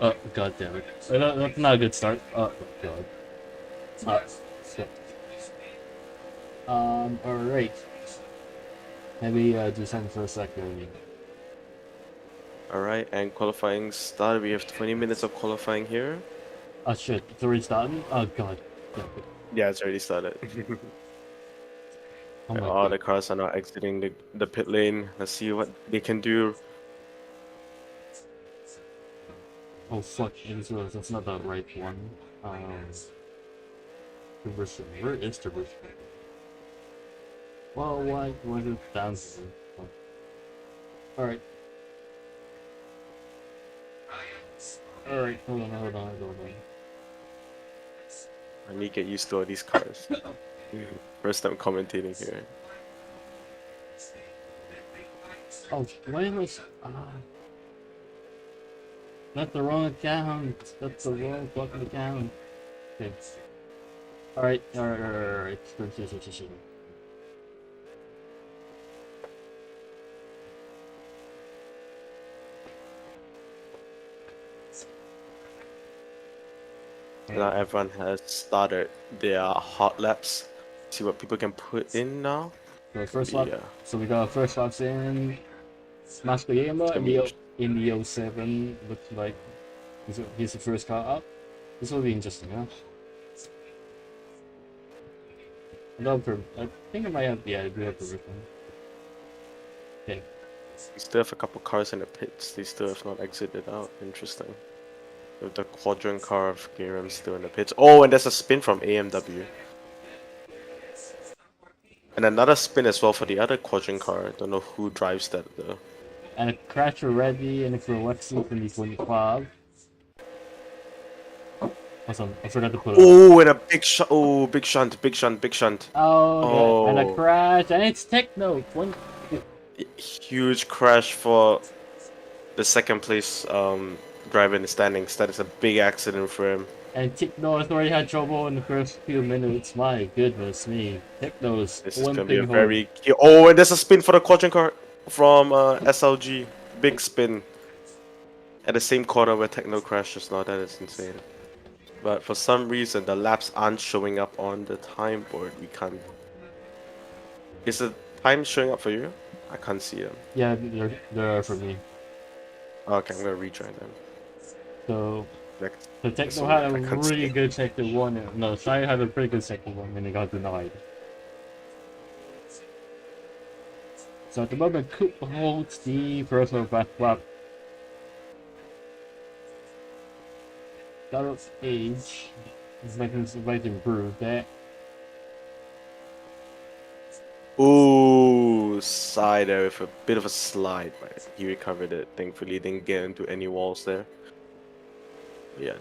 Oh, god damn it. That's not a good start. Oh, god. Shit. Alright. Maybe do something for a second. Alright, and qualifying started. We have 20 minutes of qualifying here. Oh shit, it's already starting? Oh god. Damn it. Yeah, it's already started. Oh my All god. the cars are now exiting the pit lane. Let's see what they can do. Oh fuck, that's not the right one. Conversion. Where is conversion? Well, why was it down? Alright. Alright, hold on. I need to get used to all these cars. First time commentating here. Oh, why was that's the wrong account. That's the wrong fucking account. Okay. Alright. Shit. Now everyone has started their hot laps. See what people can put in now. So first lap. So we got first laps in Mascoyama in the 07. Looks like he's the first car up. This will be interesting, huh? I think I might have, yeah, we have the okay. We still have a couple cars in the pits. They still have not exited out. Interesting. With the quadrant car of Garam still in the pits. Oh, and there's a spin from AMW. And another spin as well for the other quadrant car. I don't know who drives that though. And a crash already, and if we're Lexi 2025. Awesome, I forgot to put it. Oh, and a big shot. Oh, big shunt. Oh, and a crash, and it's Techno. Huge crash for the second place driver in the standings. That is a big accident for him. And Techno has already had trouble in the first few minutes. My goodness me. Techno's This is gonna be a very... Oh, and there's a spin for the quadrant car from SLG. Big spin. At the same corner where Techno crashed just now. That is insane. But for some reason, the laps aren't showing up on the time board. We can't... Is the time showing up for you? I can't see them. Yeah, they're for me. Okay, I'm gonna retry them. So Techno had a really good second one. No, Shai had a pretty good second one, and it got denied. So at the moment, Coop holds the personal best lap. Garrett's age is making to improve that. Ooh, side there with a bit of a slide, but he recovered it. Thankfully, didn't get into any walls there. Yeah.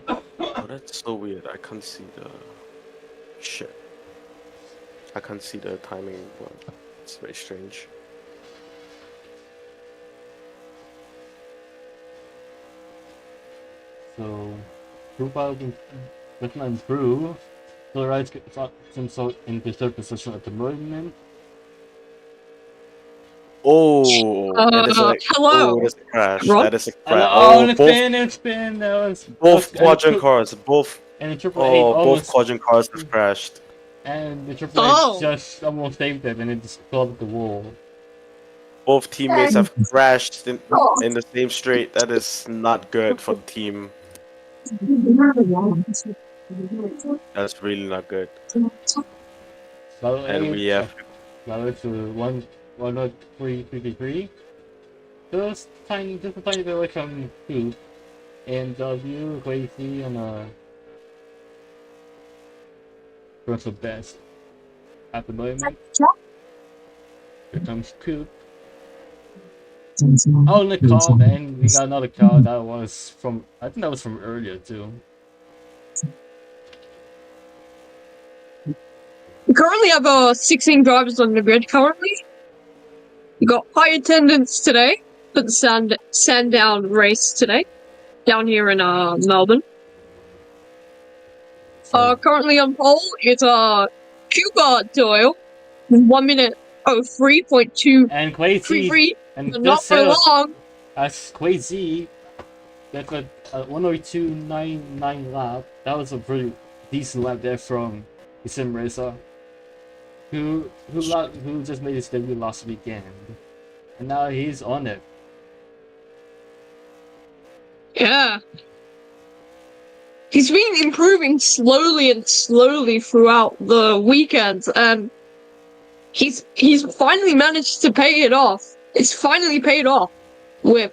Oh, that's so weird. I can't see the... Shit. I can't see the timing one. It's very strange. So, group out Vietnam improve. So right himself in the third position at the moment. Oh, hello. Oh, that's a crash. Rob? That is a crash. Oh, it's spin. That was both quadrant cars. Both. And the Triple Eight. Both quadrant cars have crashed. And the Triple Eight just almost saved them, and it just plugged the wall. Both teammates have crashed in the same straight. That is not good for the team. That's really not good. And we have... to 103.3. Just a tiny bit away from 2. And W, Crazy, and personal best at the moment. Here comes Coop. Oh, the call, and we got another call that was from, I think that was from earlier too. We currently have 16 drivers on the grid currently. We got high attendance today for the Sandown race today, down here in Melbourne. Currently on pole is Cuba Doyle 1 minute 03.233, And Quasi, and but not just for set up long. as Quasi, that's a 102.99 lap. That was a pretty decent lap there from the sim racer, who just made his debut last weekend, and now he's on it. Yeah. He's been improving slowly and slowly throughout the weekends, and he's finally managed to pay it off. It's finally paid off with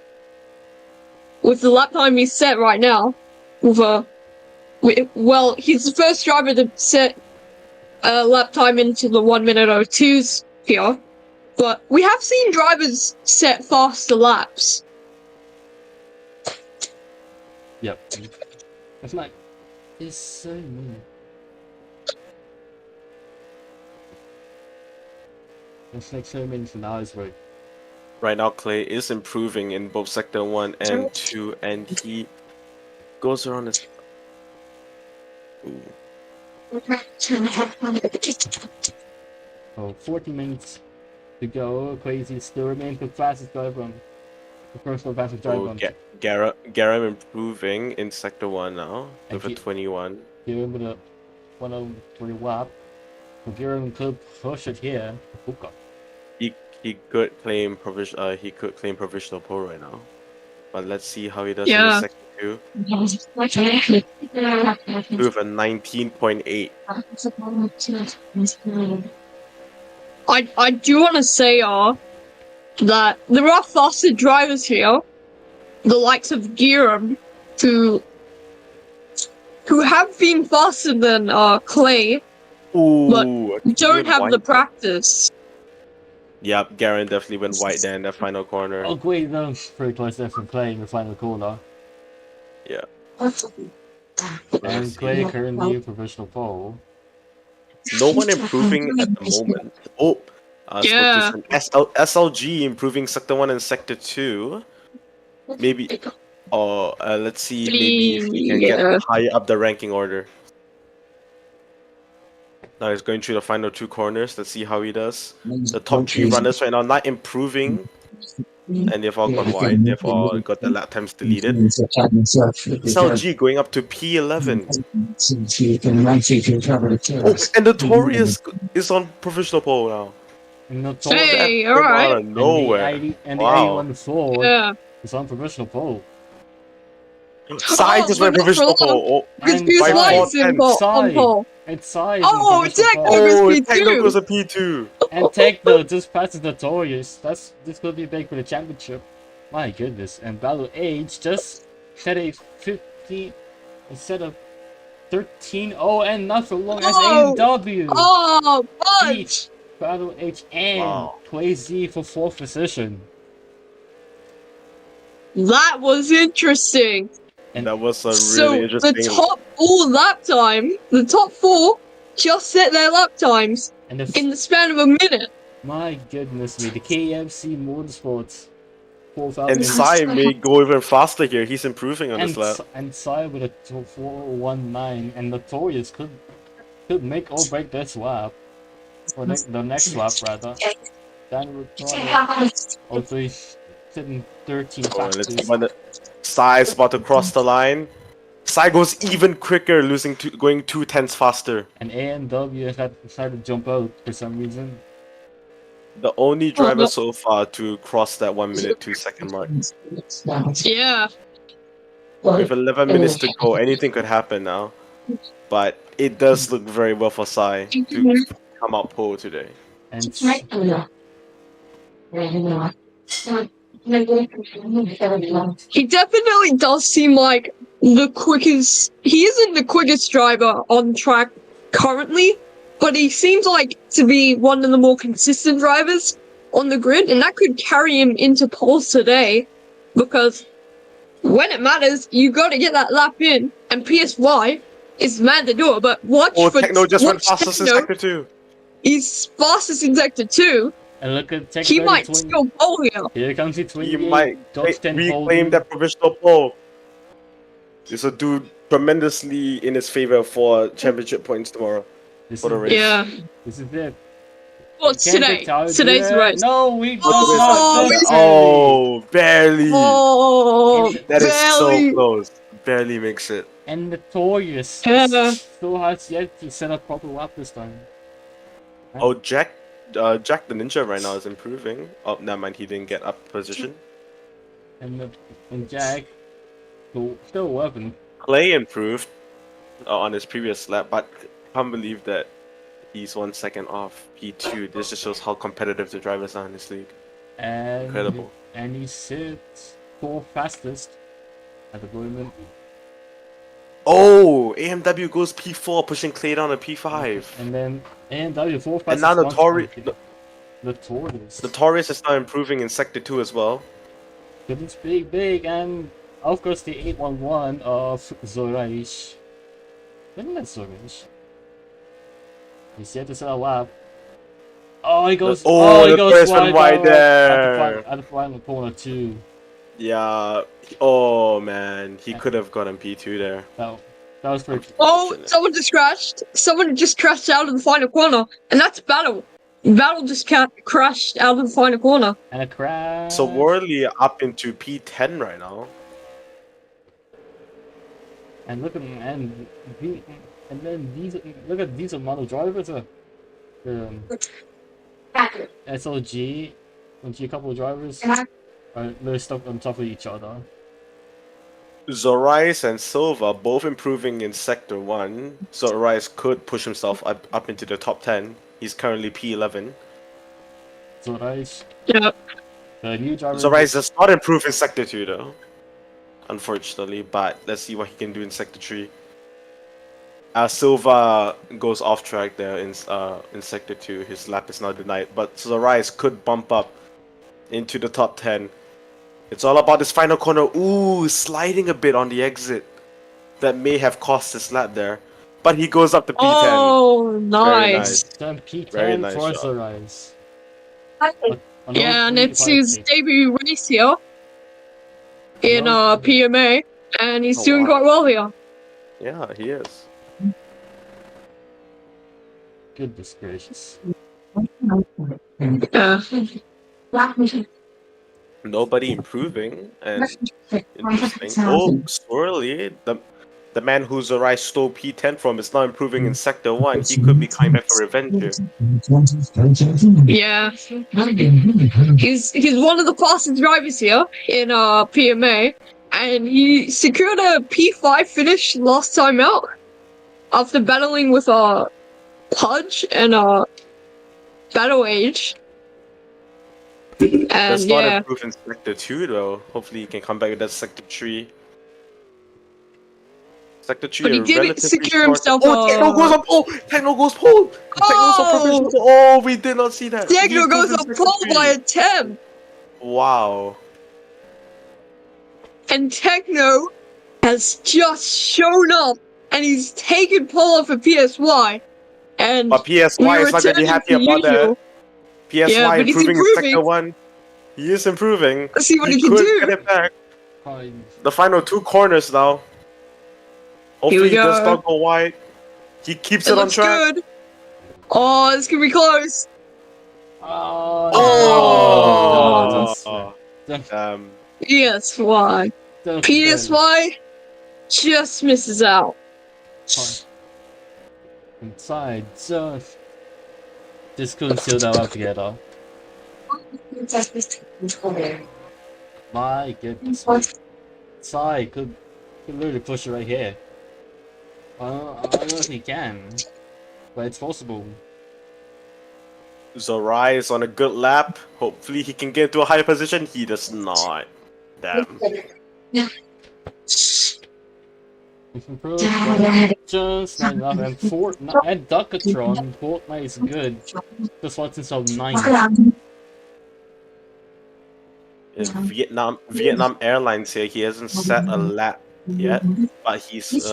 the lap time he's set right now. Well, he's the first driver to set a lap time into the 1 minute 02s here, but we have seen drivers set faster laps. Yep. It's like, it's so mean. It's like so many finales, right? Right now, Clay is improving in both Sector 1 and 2, and he goes around his... Ooh. Oh, 40 minutes to go. Crazy still remains the fastest driver on the personal fastest driver on. Garam improving in Sector 1 now with a he- 21. Here with a 103 lap. So Garam could push it here. Hook up. He could claim provisional pole right now, but let's see how he does in Yeah. the Sector 2 with a 19.8. I do want to say that there are faster drivers here, the likes of Giram, who have been faster than Clay, Ooh, but he don't went have the wide. practice. Yep, Garen definitely went white there in the final corner. Oh, wait, that was pretty close there from Clay in the final corner. Yeah. And Clay currently in provisional pole. No one improving at the moment. Oh, Yeah. SLG improving Sector 1 and Sector 2. Maybe. Oh, let's see maybe if he can get higher up the ranking order. Now he's going through the final 2 corners. Let's see how he does. The top 3 runners right now not improving, and they've all gone wide. They've all got the lap times deleted. SLG going up to P11. Oh, and Notorious is on provisional pole now. Notorious. Hey, That came alright. out of nowhere. And the Wow. A1 Ford Yeah. is on provisional pole. Sai just went provisional pole. Because And Pierce Sai- Lights in on Sai. pole. And Sai is Oh, in provisional Techno pole. goes Oh, P2. Techno goes a P2. And Techno just passes Notorious. This could be big for the championship. My goodness. And Battle Age just set a 50 instead of 13. Oh, and not for long as Oh. AW. Oh, Beat bunch! Battle H and Wow. Quasi for 4th position. That was interesting. And That was a So really interesting. the top 4 lap time, the top 4 just set their lap times and in the span of a minute. my goodness me, the KMC Motorsports 4,000 And Sai may go even faster here. He's improving on this lap. and Sai with a 419 and Notorious could make or break this lap. Or the next lap rather. Dan also he's sitting 13 Oh, and let's fastest. see when Sai's about to cross the line. Sai goes even quicker, going 2/10 faster. And AMW had decided to jump out for some reason. The only driver so far to cross that 1 minute 2 second mark. Yeah. With 11 minutes to go, anything could happen now. But it does look very well for Sai to come out pole today. And He definitely does seem like the quickest. He isn't the quickest driver on track currently, but he seems like to be one of the more consistent drivers on the grid, and that could carry him into poles today, because when it matters, you got to get that lap in, and PSY is man to do it. But watch for Techno just went watch fastest in Techno. Sector 2. He's fastest in Sector 2. and look at Tech He might 20. still pole here. Here comes the 28. He might Dodge 10 reclaim that provisional pole. This will do tremendously in his favor for championship points tomorrow. This for the is race. Yeah. This is it. What's Can today? Victoria do Today's the that? race. No, we What does is not. it? Just Oh, barely. Oh, That is so barely. close. Barely makes it. And Notorious Yeah. still has yet to set a proper lap this time. Oh, Jack the Ninja right now is improving. Oh, never mind. He didn't get up position. And Jack, still 11. Clay improved on his previous lap, but can't believe that he's 1 second off P2. This just shows how competitive the drivers are in this league. And Incredible. And he sits 4th fastest at the moment. Oh, AMW goes P4, pushing Clay down to P5. And then AMW 4th And fastest. now Notorious. Notorious is now improving in Sector 2 as well. But it's big, and of course the 811 of Zoraish. Isn't that Zoraish? He's yet to set a lap. Oh, he goes. He the goes first one wide there. At the final corner too. Yeah. Oh man, he could have gotten P2 there. That was pretty. Oh, someone just crashed. Someone just crashed out of the final corner, and that's Battle. Battle just crashed out of the final corner. And a crash. So Worley up into P10 right now. And look at look at these model drivers. SLG, a couple of drivers are they're stuck on top of each other. Zorais and Silva both improving in Sector 1. Zorais could push himself up into the top 10. He's currently P11. Zorais. Yeah. The new driver. Zorais does not improve in Sector 2 though, unfortunately, but let's see what he can do in Sector 3. Silva goes off track there in Sector 2. His lap is now denied, but Zorais could bump up into the top 10. It's all about this final corner. Ooh, sliding a bit on the exit. That may have cost his lap there. But he goes up to P10. Oh, Very nice. Then P10 Very nice for job. Zorais. Yeah, and it's his debut race here in PMA, and he's doing quite well here. Yeah, he is. Goodness gracious. Yeah. Nobody improving and interesting. Oh, Swirly, the man who Zorai stole P10 from is now improving in Sector 1. He could be coming back for revenge here. Yeah. He's one of the fastest drivers here in PMA, and he secured a P5 finish last time out after battling with Pudge and Battle Age. And Does not yeah. improve in Sector 2 though. Hopefully he can come back with that Sector 3. Sector 3 But he are did relatively secure short. himself Oh, Techno goes up! Oh, Techno goes pole! Techno's so proficient. Oh, we did not see that. Techno He goes improves up in Sector pole 3. by a 10. Wow. And Techno has just shown up, and he's taken pole off of PSY. And But PSY is not going to be happy about that. PSY but he's improving in Sector improving. 1. He is improving. Let's see what he can could do. get it back. Fine. The final 2 corners now. Hopefully he Here we does go. not go wide. He keeps It it on looks track. good. Oh, this can be close. Oh! PSY. PSY just misses out. Inside, just couldn't seal that up together. My goodness. Side could literally push it right here. I don't know if he can, but it's possible. Zorai is on a good lap. Hopefully he can get to a higher position. He does not. Damn. Improved, just not enough. And and Duckatron, Fortnite is good. Just wants himself 9. It's Vietnam Airlines here. He hasn't set a lap yet, but he's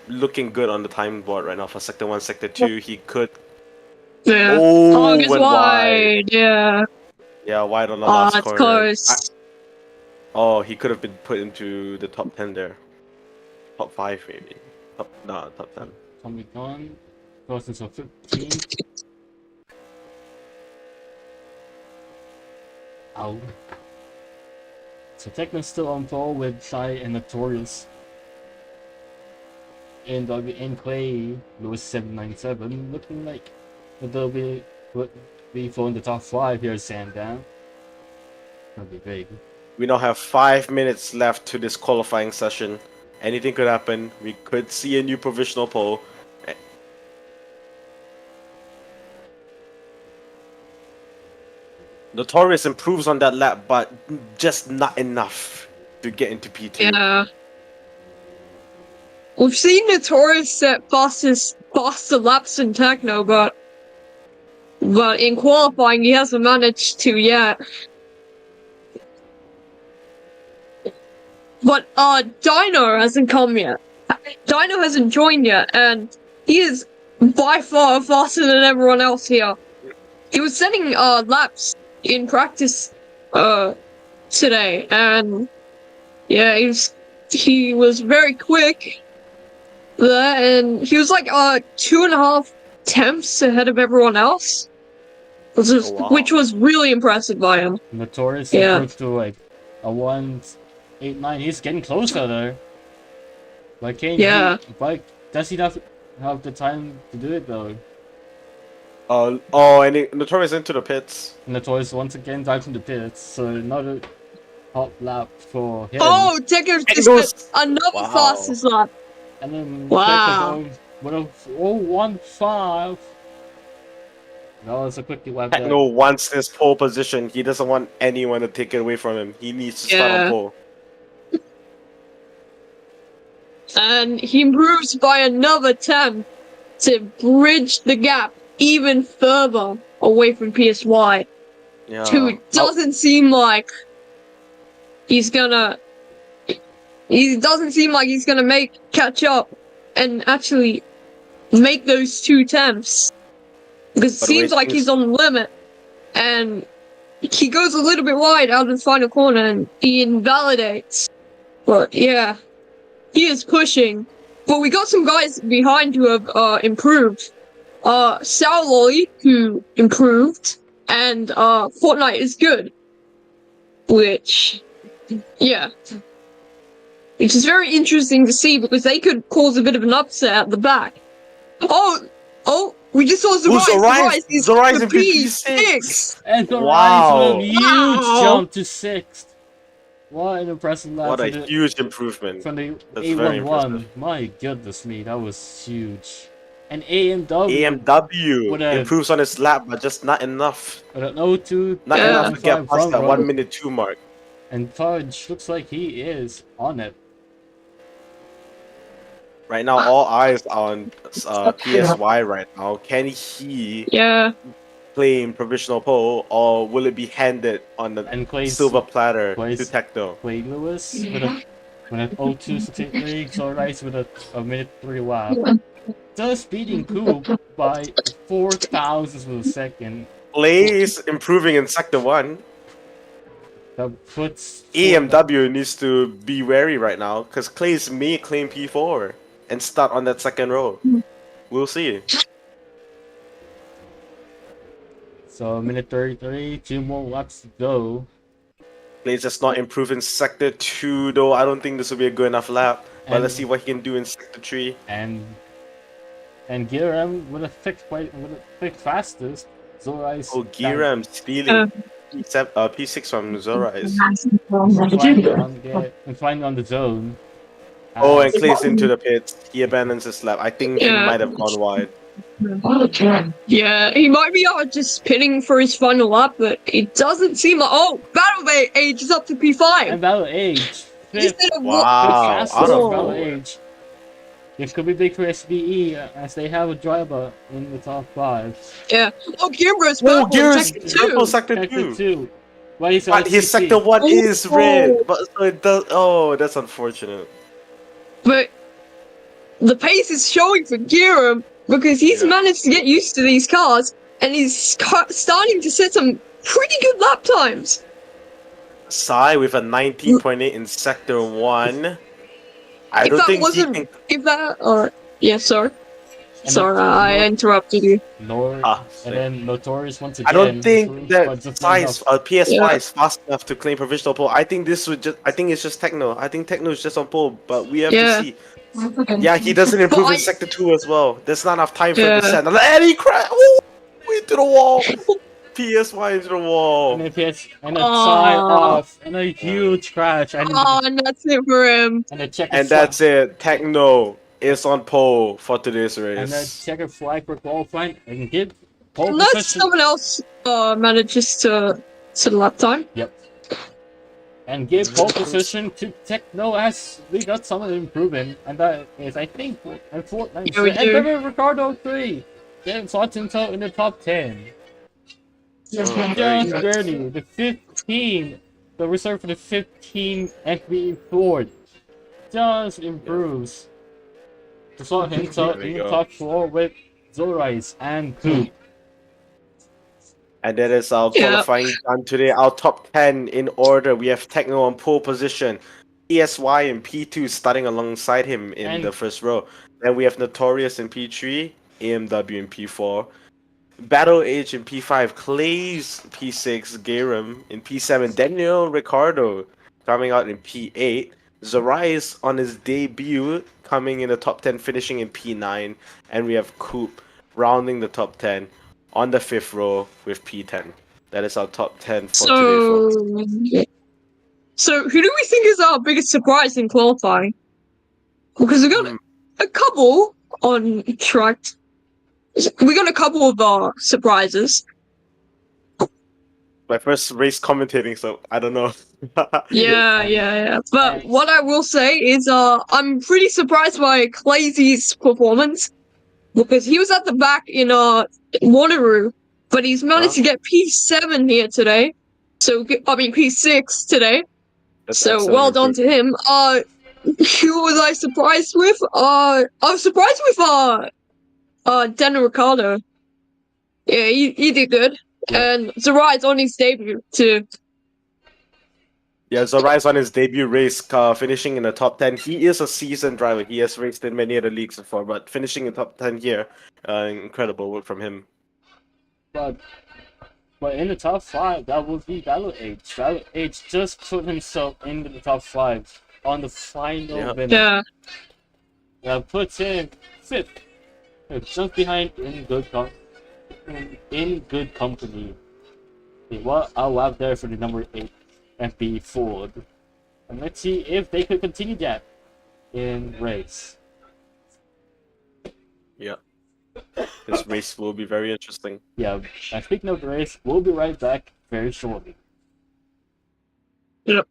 looking good on the time board right now for Sector 1, Sector 2. He could. Yeah. Oh, it's went wide. Yeah. Yeah, wide on the last It's corner. close. Oh, he could have been put into the top 10 there. Top 5 maybe. Top 10. Tommy gone. Goes into 15. Ow. So Techno's still on pole with Shy and Notorious. And in Clay, Lewis 797, looking like they'll be for in the top 5 here at Sandown. That'll be big. We now have 5 minutes left to this qualifying session. Anything could happen. We could see a new provisional pole. Notorious improves on that lap, but just not enough to get into P2. Yeah. We've seen Notorious set faster laps than Techno, but in qualifying he hasn't managed to yet. But Dino hasn't come yet. Dino hasn't joined yet, and he is by far faster than everyone else here. He was setting laps in practice today, and yeah, he was very quick there, and he was like 2.5 tenths ahead of everyone else, which was really impressive by him. Notorious improved to like a 1.89. He's getting closer there. But does he not have the time to do it though? And Notorious into the pits. Notorious once again dives into the pits, so another hot lap for him. Oh, Techno just another fastest lap. And then wow, with a 0.15. That was a quick lap. Techno wants this pole position. He doesn't want anyone to take it away from him. He needs to start on pole. And he improves by another 10 to bridge the gap even further away from PSY. Yeah. Who doesn't seem like he's gonna. He doesn't seem like he's gonna catch up and actually make those 2 tenths. Because it seems like he's on the limit. And he goes a little bit wide out of the final corner and he invalidates. But yeah, he is pushing. But we got some guys behind who have improved. Lolly, who improved, and Fortnite is good. Which is very interesting to see because they could cause a bit of an upset at the back. Oh, we just saw Zorais. Zorais in P6. And Zorais with a huge jump to 6th. What an impressive lap. What a huge improvement. From the That's A11. My goodness me, that was huge. And AMW improves on his lap, but just not enough. With an 0.2. Not enough to get past that 1 minute 2 mark. And Fudge looks like he is on it. Right now, all eyes are on PSY right now. Can he claim provisional pole, or will it be handed on the silver platter to Techno? Clay Lewis with an 0.263, Zorais with a minute 3 lap. Does beating Coop by 4 thousandths of a second. Clay is improving in Sector 1. That puts AMW needs to be wary right now, because Clay's may claim P4 and start on that second row. We'll see. So, minute 33, 2 more laps to go. Clay's just not improving Sector 2 though. I don't think this will be a good enough lap. But let's see what he can do in Sector 3. And Giram with a thick fastest. Zorais. Oh, Giram stealing P6 from Zorais. And finally on the zone. And Clay's into the pits. He abandons his lap. I think he might have gone wide. Yeah, he might be just pinning for his final lap, but it doesn't seem like. Oh, Battle Age is up to P5. And Battle Age. Wow, out of Battle Age. This could be big for SBE as they have a driver in the top 5. Yeah. Oh, Giram's purple, Sector 2. Well, his Sector 1 is red, but so it does. Oh, that's unfortunate. But the pace is showing for Giram because he's managed to get used to these cars and he's starting to set some pretty good lap times. Sai with a 19.8 in Sector 1. I don't think he can. Sorry. Sorry, I interrupted you. And then Notorious once again. I don't think but that just size enough. PS5 Yeah. is fast enough to claim provisional pole. I think this would just. I think it's just Techno. I think Techno is just on pole, but we have Yeah. to see. Yeah, he doesn't improve in I- Sector 2 as well. There's not enough time for him to Yeah. send. And he crashed into the wall. PSY into the wall. And then and a tie off, and a huge crash, and and that's it for him. and a checker And flag, that's it. Techno is on pole for today's and a race. checker flag for qualifying, and give pole Unless position. someone else manages to lap time. Yep. And give pole position to Techno as we got someone improving, and that is I think and Fortnite. Yeah, we and do. Ricardo Ricardo 3 getting slots in the top 10. Just barely the 15, the reserve for the 15 FB Ford just improves. To slot him There we in go. top 4 with Zorais and Coop. And that is our qualifying done today. Our top 10 in order. We have Techno on pole position. ESY and P2 starting alongside him in the first row. Then we have Notorious in P3, AMW in P4. Battle Age in P5, Clay's P6, Garum in P7, Daniel Ricardo coming out in P8, Zorais on his debut coming in the top 10, finishing in P9, and we have Coop rounding the top 10 on the 5th row with P10. That is our top 10 for today, folks. So who do we think is our biggest surprise in qualifying? Because we got a couple on track. We got a couple of surprises. My first race commentating, so I don't know. Yeah. But what I will say is, I'm pretty surprised by Clay's performance because he was at the back in Wanneroo, but he's managed to get P7 here today. So I mean P6 today. That's so excellent well done to him. Who was I surprised with? I was surprised with Daniel Ricciardo. Yeah, he did good. Yeah. And Zarai's on his debut too. Yeah, Zorais on his debut race, finishing in the top 10. He is a seasoned driver. He has raced in many other leagues before, but finishing in top 10 here, incredible work from him. But in the top 5, that would be Battle Age. Battle Age just put himself into the top 5 on the final minute. Yeah. That puts him 5th. Just behind in good company. Well, I'll have there for the number 8 FB Ford. And let's see if they could continue that in race. Yeah. This race will be very interesting. Yeah, and speaking of the race, we'll be right back very shortly. Yep.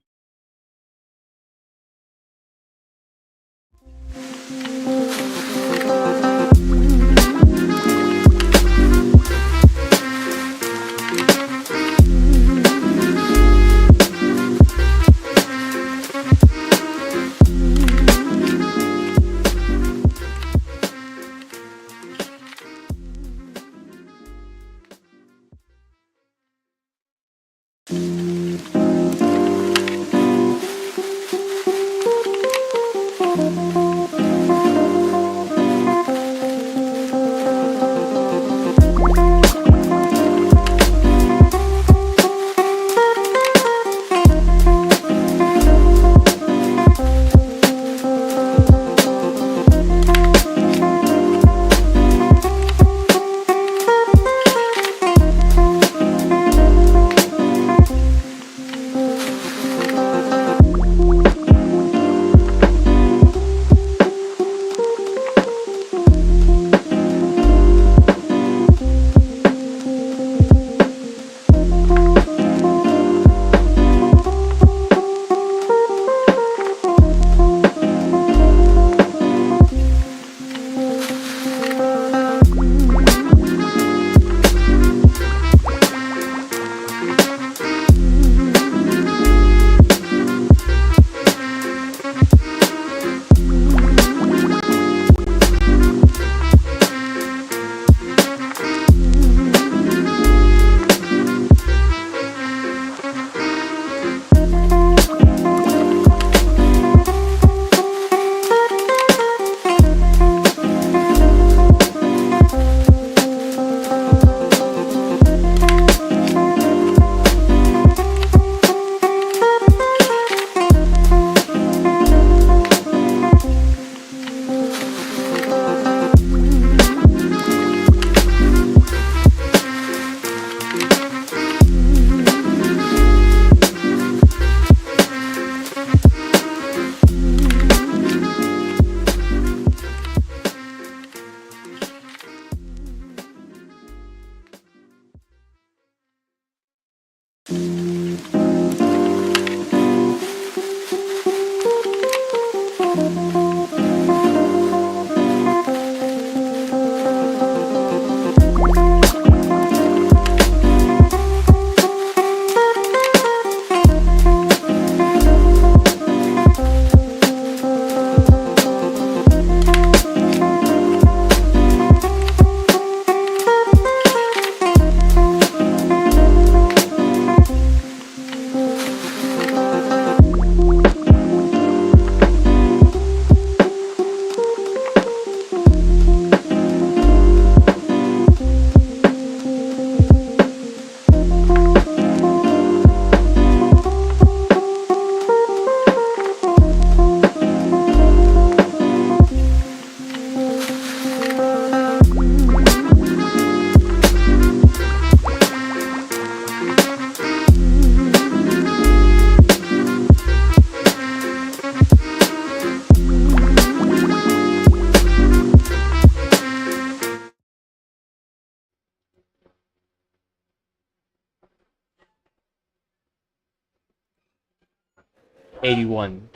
81.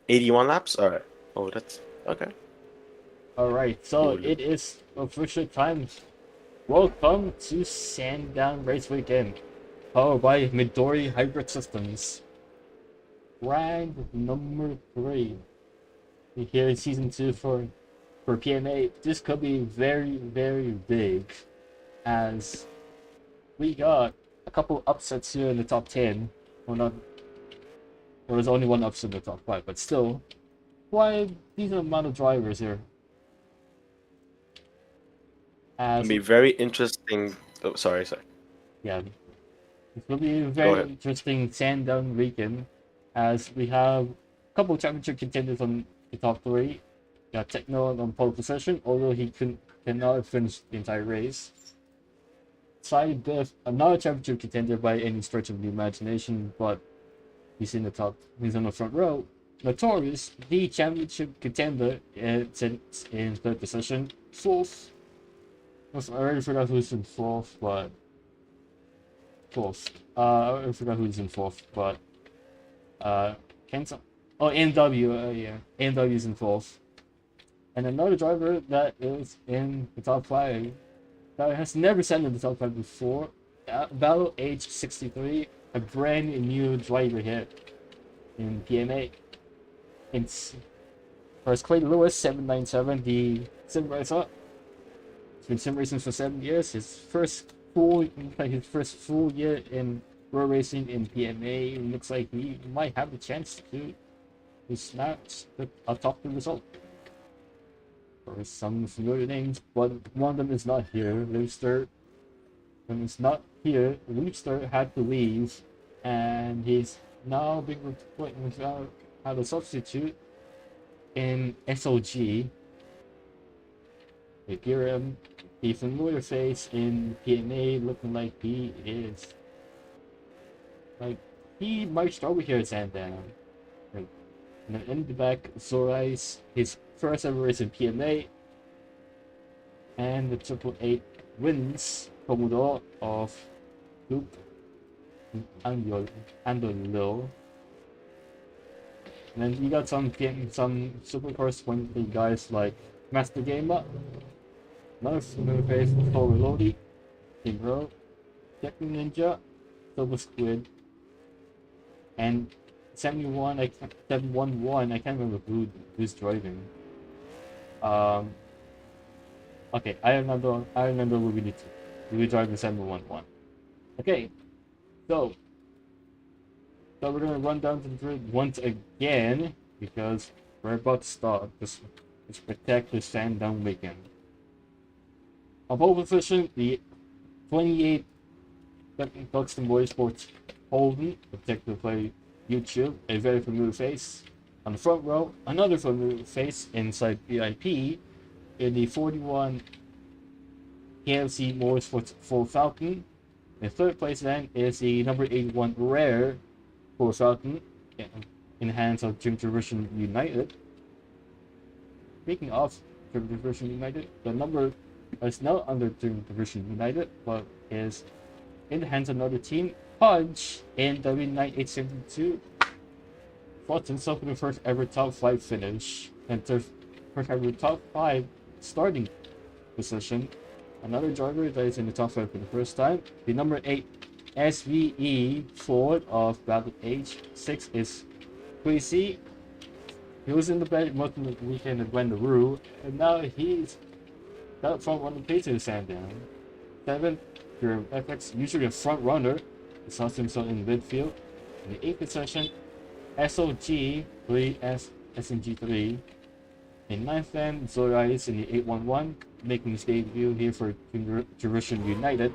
81 laps? Alright. Oh, that's okay. Alright, so Cool. it is official time. Welcome to Sandown Race Weekend, powered by Midori Hybrid Systems. Round number 3. Here in season 2 for PMA. This could be very, very big, as we got a couple upsets here in the top 10. Well, not. There was only one upset in the top 5, but still, quite decent amount of drivers here. It'll As be very interesting. Oh, sorry. yeah, it will be a Go very ahead. interesting Sandown weekend, as we have a couple of championship contenders on the top 3. Got Techno on pole position, although he cannot finish the entire race. Side Biff, another championship contender by any stretch of the imagination, but he's in the top. He's on the front row. Notorious, the championship contender, sits in 3rd position. 4th. I already forgot who's in 4th, but 4th. I already forgot who's in 4th, but Kenta. Oh, NW. Yeah, NW is in 4th. And another driver that is in the top 5 that has never sat in the top 5 before. Battle Age 63, a brand new driver here in PMA. It's first Clay Lewis 797, the sim racer. He's been sim racing for 7 years. His first full year in road racing in PMA. It looks like he might have the chance to snatch a top 2 result. Or some familiar names, but one of them is not here. Leapster. When it's not here, Leapster had to leave, and he's now being replaced without a substitute in SOG. They hear him, the familiar face in PMA, looking like he is. Like, he might start with here at Sandown. And then in the back, Zorais, his first ever race in PMA, and the 888 wins Commodore of Loop Andolo. And then you got some supercars pointing guys like Master Gamer, another familiar face with Paul Lodi, Team Row, Captain Ninja, Silver Squid, and 711, I can't remember who's driving. Okay, I remember what we need to. We drive the 711. Okay, so we're gonna run down to the grid once again, because we're about to start this spectacular Sandown weekend. On pole position, the 28 Buxton Motorsports Holden, protected by YouTube, a very familiar face. On the front row, another familiar face inside VIP, in the 41 KFC Motorsports Full Falcon. In 3rd place then is the number 81 Rare Full Falcon, in the hands of Dream Division United. Speaking of Dream Division United, the number is not under Dream Division United, but is in the hands of another team, Pudge, in W9872. Fought himself in the first ever top 5 finish, and the first ever top 5 starting position. Another driver that is in the top 5 for the first time. The number 8 SVE Ford of Battle Age 6 is Queasy. He was in the bed most of the weekend at Wendaroo, and now he's out front running pace in Sandown. 7th, your FX, usually a front runner, he saw himself in the midfield. In the 8th position, SOG 3S SNG3. In 9th then, Zorais in the 811, making his debut here for Jerusalem United.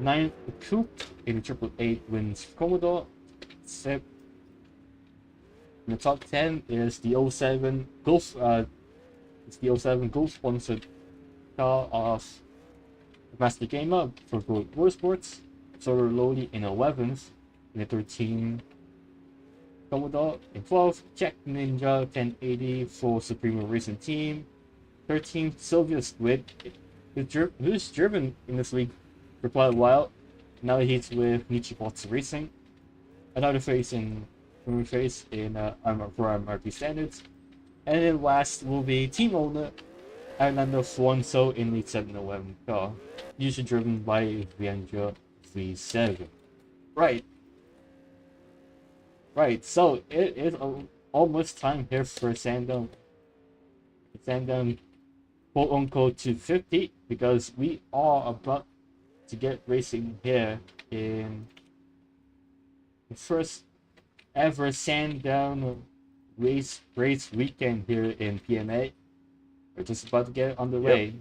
9th, Coupe in the 888 wins Commodore. In the top 10 is the 07 Golf. It's the 07 Golf sponsored car of Master Gamer for World Motorsports. Solar Lodi in 11th. In the 13 Commodore. In 12th, Jack Ninja 1080 for Supremo Racing Team. 13th, Sylvia Squid, who's driven in this league for quite a while. Now he's with Nichibots Racing. Another face in whom we face in for IMRP standards. And then last will be team owner Hernando Fuanzo in the 711 car, usually driven by Viandra 37. Right. Right, so it is almost time here for Sandown. Sandown quote unquote 250 because we are about to get racing here in the first ever Sandown race weekend here in PMA. We're just about to get underway.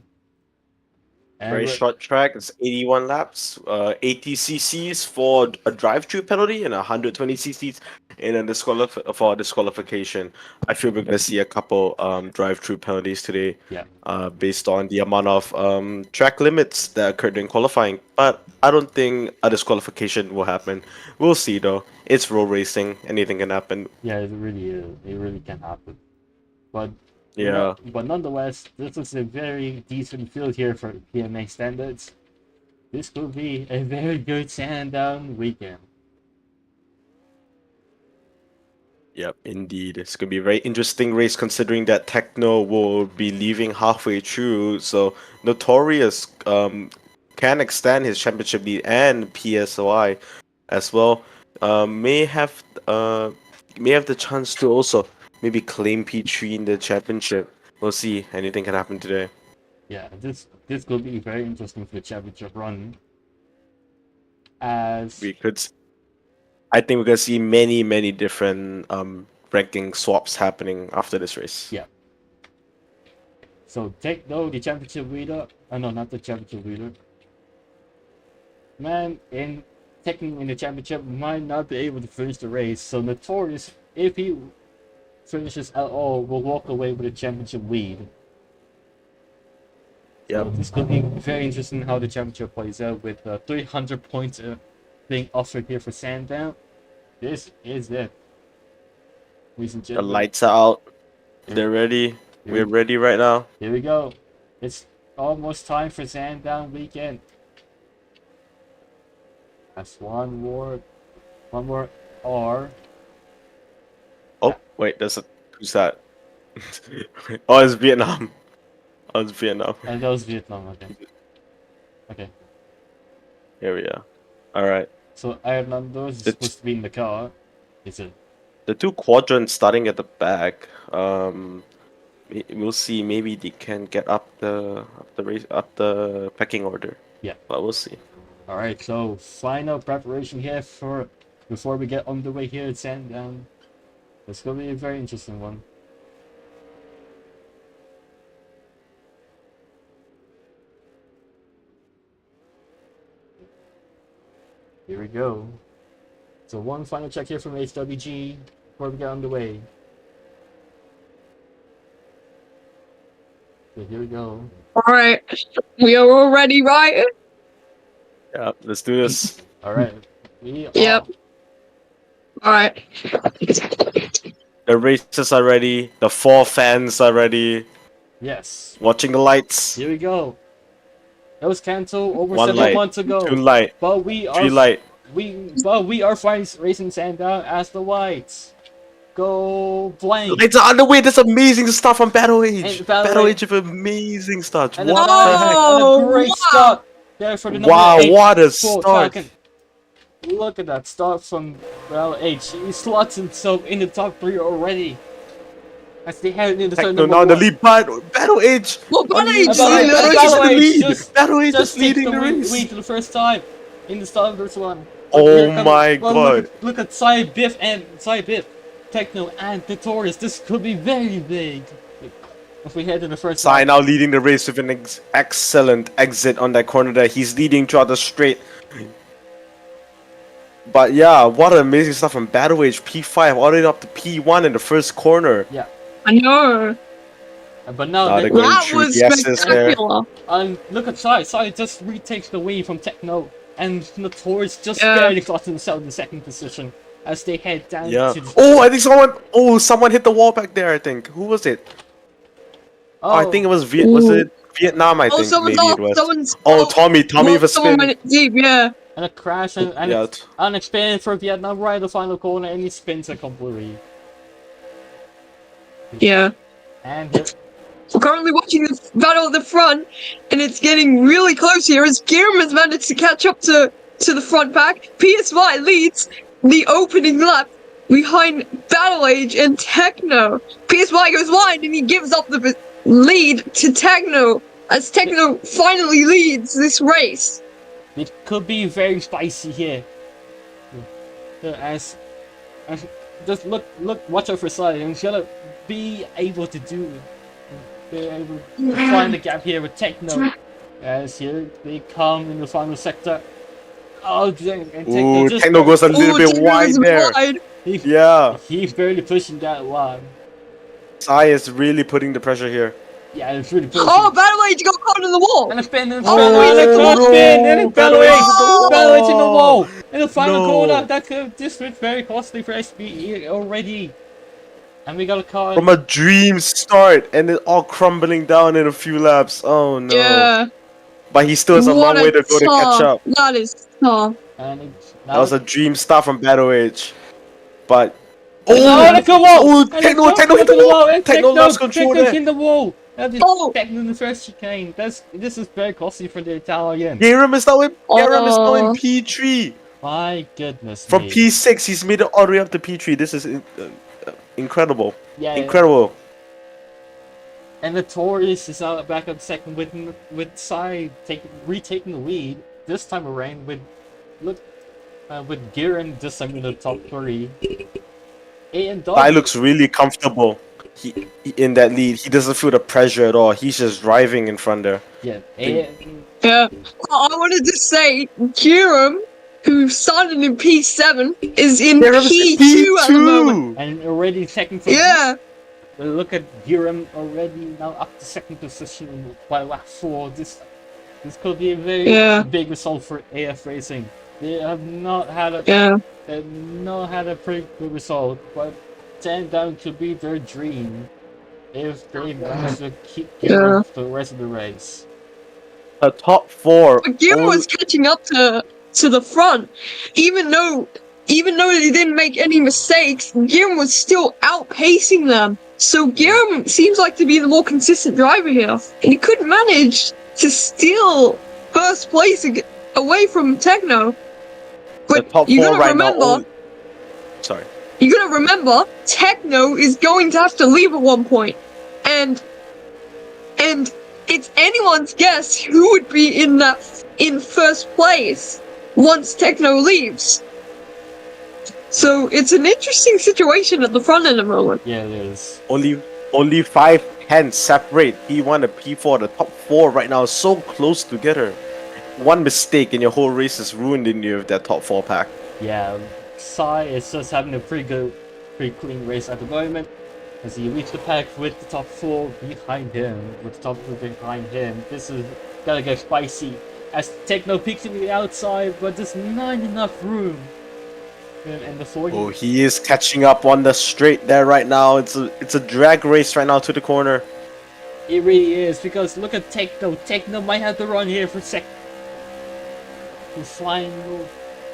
And Very short track. It's 81 laps, 80 cc's for a drive-through penalty, and 120 cc's in a for disqualification. I feel we're gonna see a couple drive-through penalties today, Yeah. based on the amount of track limits that occurred during qualifying. But I don't think a disqualification will happen. We'll see though. It's road racing. Anything can happen. Yeah, it really is. It really can happen. But Yeah. but nonetheless, this is a very decent field here for PMA standards. This could be a very good Sandown weekend. Yep, indeed. It's gonna be a very interesting race considering that Techno will be leaving halfway through. So Notorious can extend his championship lead, and PSOI as well may have the chance to also maybe claim P3 in the championship. We'll see. Anything can happen today. Yeah, this could be very interesting for the championship run. As I think we're gonna see many different ranking swaps happening after this race. yeah. So Techno, the championship leader. No, not the championship leader. Man, Techno in the championship might not be able to finish the race. So Notorious, if he finishes at all, will walk away with a championship lead. Yep. So this could be very interesting how the championship plays out with 300 points being offered here for Sandown. This is it. Ladies and The gentlemen, lights are out. They're ready. We're ready right now. here we go. It's almost time for Sandown weekend. That's one more R. Oh, wait, who's that? Oh, it's Vietnam. Oh, it's Vietnam. And that was Vietnam, okay. Okay. Here we are. Alright. So Ireland is supposed to be in the car. Is it? The two quadrants starting at the back. We'll see. Maybe they can get up the pecking order. Yeah. But we'll see. Alright, so final preparation here before we get on the way here at Sandown. It's gonna be a very interesting one. Here we go. So one final check here from HWG before we get on the way. So here we go. Alright. We are all ready, right? Yeah, let's do this. Alright. We Yep. Alright. The races are ready. The 4 fans are ready. Yes. Watching the lights. Here we go. That was cancelled over 1 7 light, months ago. 2 light, But we 3 are light. we are racing Sandown as the whites. Go blank. Lights are on the way. That's amazing stuff on Battle Age. And Battle Battle Age- Age with amazing starts. And What a, the heck? and a Oh, great wow. start there for the number Wow, 8 what a Ford start. Falcon. Look at that start from Battle Age. He slots himself in the top 3 already. As they head into the Techno number now in the 1. lead, but Battle Age. Well, on the Battle Age inside. is Battle Age is Battle in the Age lead. just- Battle Age is Just takes leading the race. lead for the first time in the start of this one. Oh my god. Look at Sai Biff and Sai Biff, Techno and Notorious. This could be very big. If we head to the first Sai lap. now leading the race with an excellent exit on that corner there. He's leading throughout the straight. But yeah, what amazing stuff from Battle Age P5 all the way up to P1 in the first corner. Yeah. I know. But now Now they, they're going That through was the S's there. spectacular. and look at Sai. Sai just retakes the lead from Techno, and Notorious just Yeah. barely got himself in the second position as they head down Yeah. to the... Oh, I think someone hit the wall back there, I think. Who was it? Oh, I think it was was Ooh. it Vietnam, I Oh, think someone's maybe off. it was. Someone's. Oh, Tommy well, for someone spin. went deep, yeah. And a crash Yeah. and expand for Vietnam right in the final corner, and he spins it completely. Yeah. And hit. We're currently watching the battle at the front, and it's getting really close here as Giram has managed to catch up to the front pack. PSY leads the opening lap behind Battle Age and Techno. PSY goes wide and he gives up the lead to Techno as Techno finally leads this race. It could be very spicy here. As just watch out for side, and he's gonna be able to do it. Be able to find the gap here with Techno. As here they come in the final sector. Oh, and Techno Ooh, just Techno goes a little bit Techno wide is there. wide. Yeah. He's barely pushing that line. Sai is really putting the pressure here. Yeah, it's really pushing. Oh, Battle Age got caught in the wall. And a spin, and a Oh, spin, and a no. cross spin, and a Battle Age in the wall. In the final No. corner, that could this was very costly for SBE already. And we got a car. From a dream start and it all crumbling down in a few laps. Oh no. Yeah. But he still has a long way to go to catch up. That is tough. And That was a dream start from Battle Age. But oh, look at the wall! Oh, And Techno it's hit into the wall! and Techno lost control Techno's there. in the wall. That is Oh. Techno in the first chicane. This is very costly for the Italian. Giram is now in Oh. P3. My goodness. From me. P6, he's made it all the way up to P3. This is incredible. Yeah. Incredible. And the Taurus is out back up second with Sai retaking the lead this time around with Giran this time in the top 3. And Sai looks really comfortable in that lead. He doesn't feel the pressure at all. He's just driving in front there. yeah. Yeah. I wanted to say, Giram, who started in P7, is in P2 at the moment. And already second for Yeah. Look at Giram already now up to second position by lap 4. This could be a very big result for AF Racing. They have not had a pretty good result, but Sandown could be their dream if they manage to keep Giram for the rest of the race. A top 4. But Giram was catching up to the front, even though they didn't make any mistakes. Giram was still outpacing them. So Giram seems like to be the more consistent driver here, and he could manage to steal first place away from Techno. But you gotta remember, you gotta remember, Techno is going to have to leave at one point, and it's anyone's guess who would be in first place once Techno leaves. So it's an interesting situation at the front end of the moment. Yeah, it is. Only 5 tenths separate P1 and P4. The top 4 right now is so close together. One mistake and your whole race is ruined in you with that top 4 pack. Yeah, Sai is just having a pretty clean race at the moment. As he leads the pack with the top 4 behind him, with the top 4 behind him. This is gonna get spicy. As Techno peeks in the outside, but there's not enough room. And the 40. Oh, he is catching up on the straight there right now. It's a drag race right now to the corner. It really is, because look at Techno. Techno might have to run here for sec. He's flying.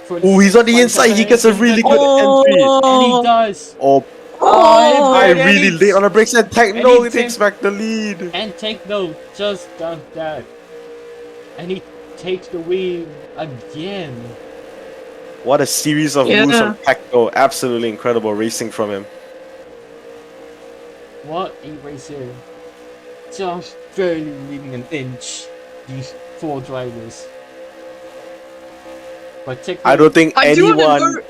Oh, he's on the inside. He gets a really good entry. And he does. Oh, I really late on the brakes, and Techno takes back the lead. And Techno just does that. And he takes the lead again. What a series of moves from Techno. Absolutely incredible racing from him. What a race here. Just barely leaving an inch. These 4 drivers. But Techno, I don't think anyone...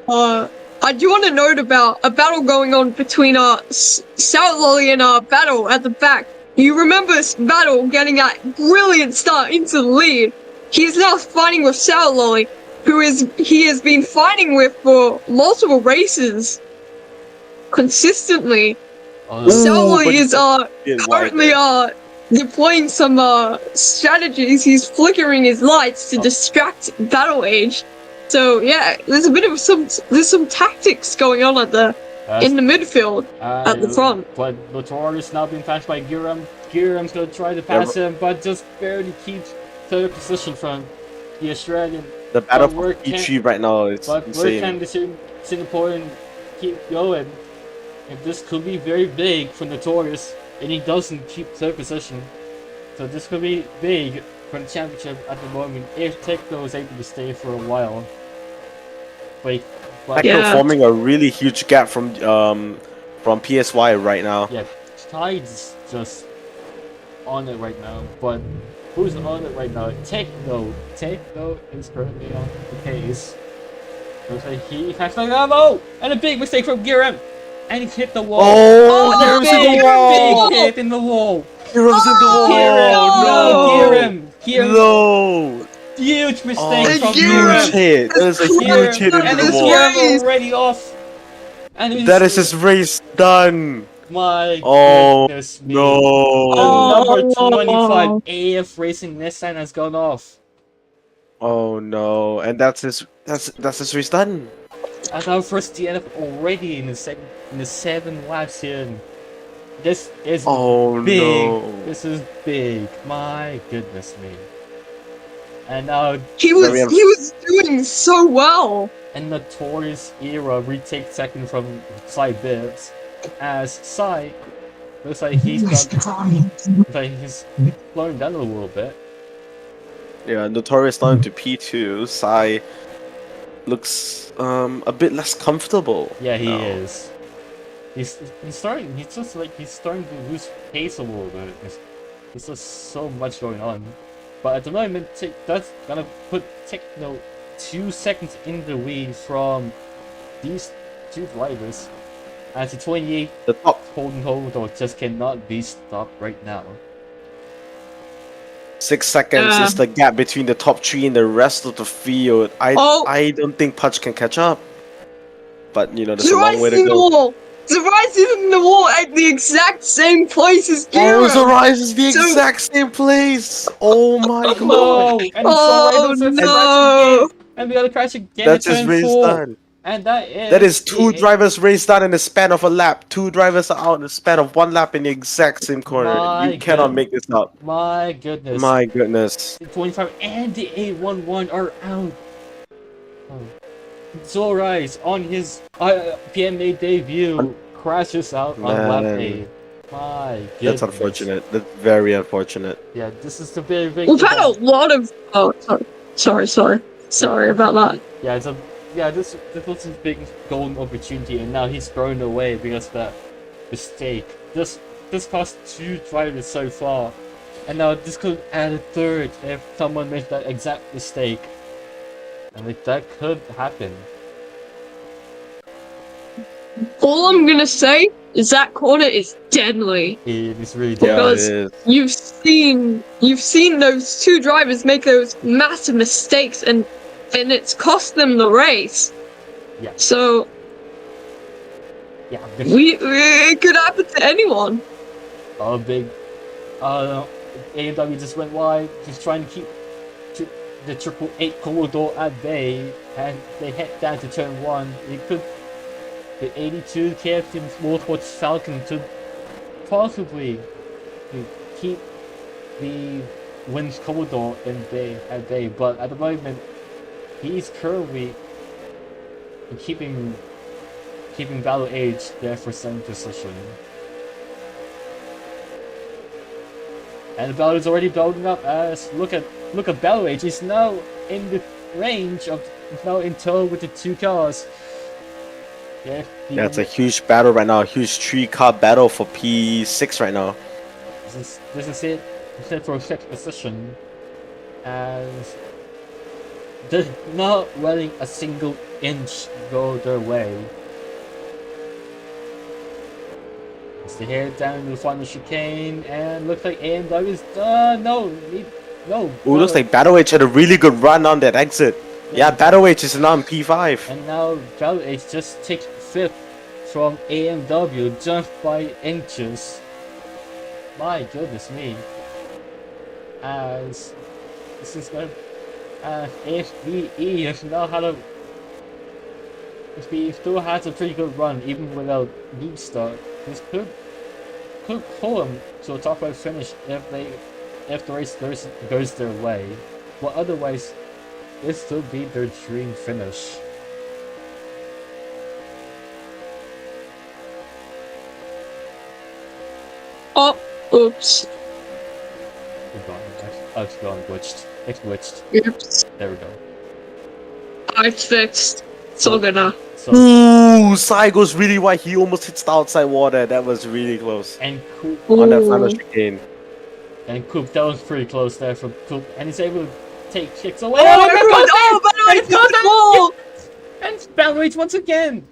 I do want to note about a battle going on between Soutlolly and Battle at the back. You remember Battle getting that brilliant start into the lead. He's now fighting with Soutlolly, he has been fighting with for multiple races consistently. Soutlolly is currently deploying some strategies. He's flickering his lights to distract Battle Age. So yeah, there's a bit of some tactics going on in the midfield at the front. But Lator is now being passed by Giram. Giram's gonna try to pass him, but just barely keeps third position from the Australian. The battle But for we're P3 right now is But we're insane. kind of Singaporean keep going. And this could be very big for Notorious, and he doesn't keep third position. So this could be big for the championship at the moment if Techno is able to stay for a while. But Techno Yeah. forming a really huge gap from PSY right now. yeah, Tide's just on it right now. But who's on it right now? Techno. Techno is currently on the case. Looks like he has no ammo! And a big mistake from Giram! And he hit the wall. Oh, Oh, Giram's in big, the wall! Big hit in the wall. Giram's in the wall! Giram! Giram! No! Huge mistake Oh, from huge Giram! hit! That is a huge hit And into his the wall. Giram already off! And he's, That is his race done! my Oh, goodness me. no! And Oh. number 25 AF Racing Nissan has gone off. Oh no! And that's his race done. And our first DNF already in the 7 laps here. This is Oh big. no! This is big. My goodness me. And now He was doing so well. a Notorious era retake second from Psy Bibbs, as Psy looks like he's slowing down a little bit. Yeah, Notorious down to P2. Sai looks a bit less comfortable. Yeah, he now. is. He's starting to lose pace a little bit. There's just so much going on. But at the moment, that's gonna put Techno 2 seconds in the lead from these two drivers. As the 28 The top Holden Holdor just cannot be stopped right now. 6 seconds Yeah. is the gap between the top 3 and the rest of the field. I don't think Pudge can catch up. But you know, there's a long way to in the go. wall. Zarice is in the wall at the exact same place as Oh, Giram. Zarise is the So- exact same place. Oh my god. No! And Oh, no. And we gotta crash again That's in his turn race 4. done. And that That is 2 the- drivers race done in the span of a lap. 2 drivers are out in the span of 1 lap in the exact same corner. My You cannot God. make this up. My goodness. My goodness. The 25 and the 811 are out. Oh. Zorais on his PMA debut crashes out on lap Man. 8. My goodness. That's unfortunate. That's very unfortunate. Yeah, this is the very big. We've had a lot of. Oh, sorry about that. This was his big golden opportunity, and now he's thrown away because of that mistake. This cost 2 drivers so far, and now this could add a 3rd if someone makes that exact mistake. And that could happen. All I'm gonna say is that corner is deadly. It is really Yeah, it Because- is. You've seen those 2 drivers make those massive mistakes, and it's cost them the race. Yeah. So yeah, it could happen to anyone. a big AMW just went wide, just trying to keep the 888 Commodore at bay, and they head down to turn 1. The 82 captain more towards Falcon to possibly keep the Wins Commodore at bay, but at the moment he's currently keeping Battle Age there for 7th position. And the battle is already building up as look at Battle Age. He's now in the range of in tow with the 2 cars. Yeah, Yeah, it's a huge battle right now. A huge 3-car battle for P6 right now. This is it. It's it for 6th position. As they're not letting a single inch go their way. As they head down to the final chicane, and looks like AMW is no. Ooh, looks like Battle Age had a really good run on that exit. Yeah, Battle Age is now in P5. And now Battle Age just takes 5th from AMW just by inches. My goodness me. As this is going FBE has now had a FBE still has a pretty good run even without lead start. This could pull them to a top 5 finish if the race goes their way. But otherwise this could be their dream finish. Oh, oops. It's gone glitched. It's glitched. Oops. There we go. I fixed. It's all good now. So Ooh, Sai goes really wide. He almost hits the outside water. That was really close. and Coop On that final Ooh. chicane. that was pretty close there from Coop, and he's able to take kicks away. Oh, there everyone! goes Oh, it! by the way, There it's goes the it! ball! And Battle Rage once again!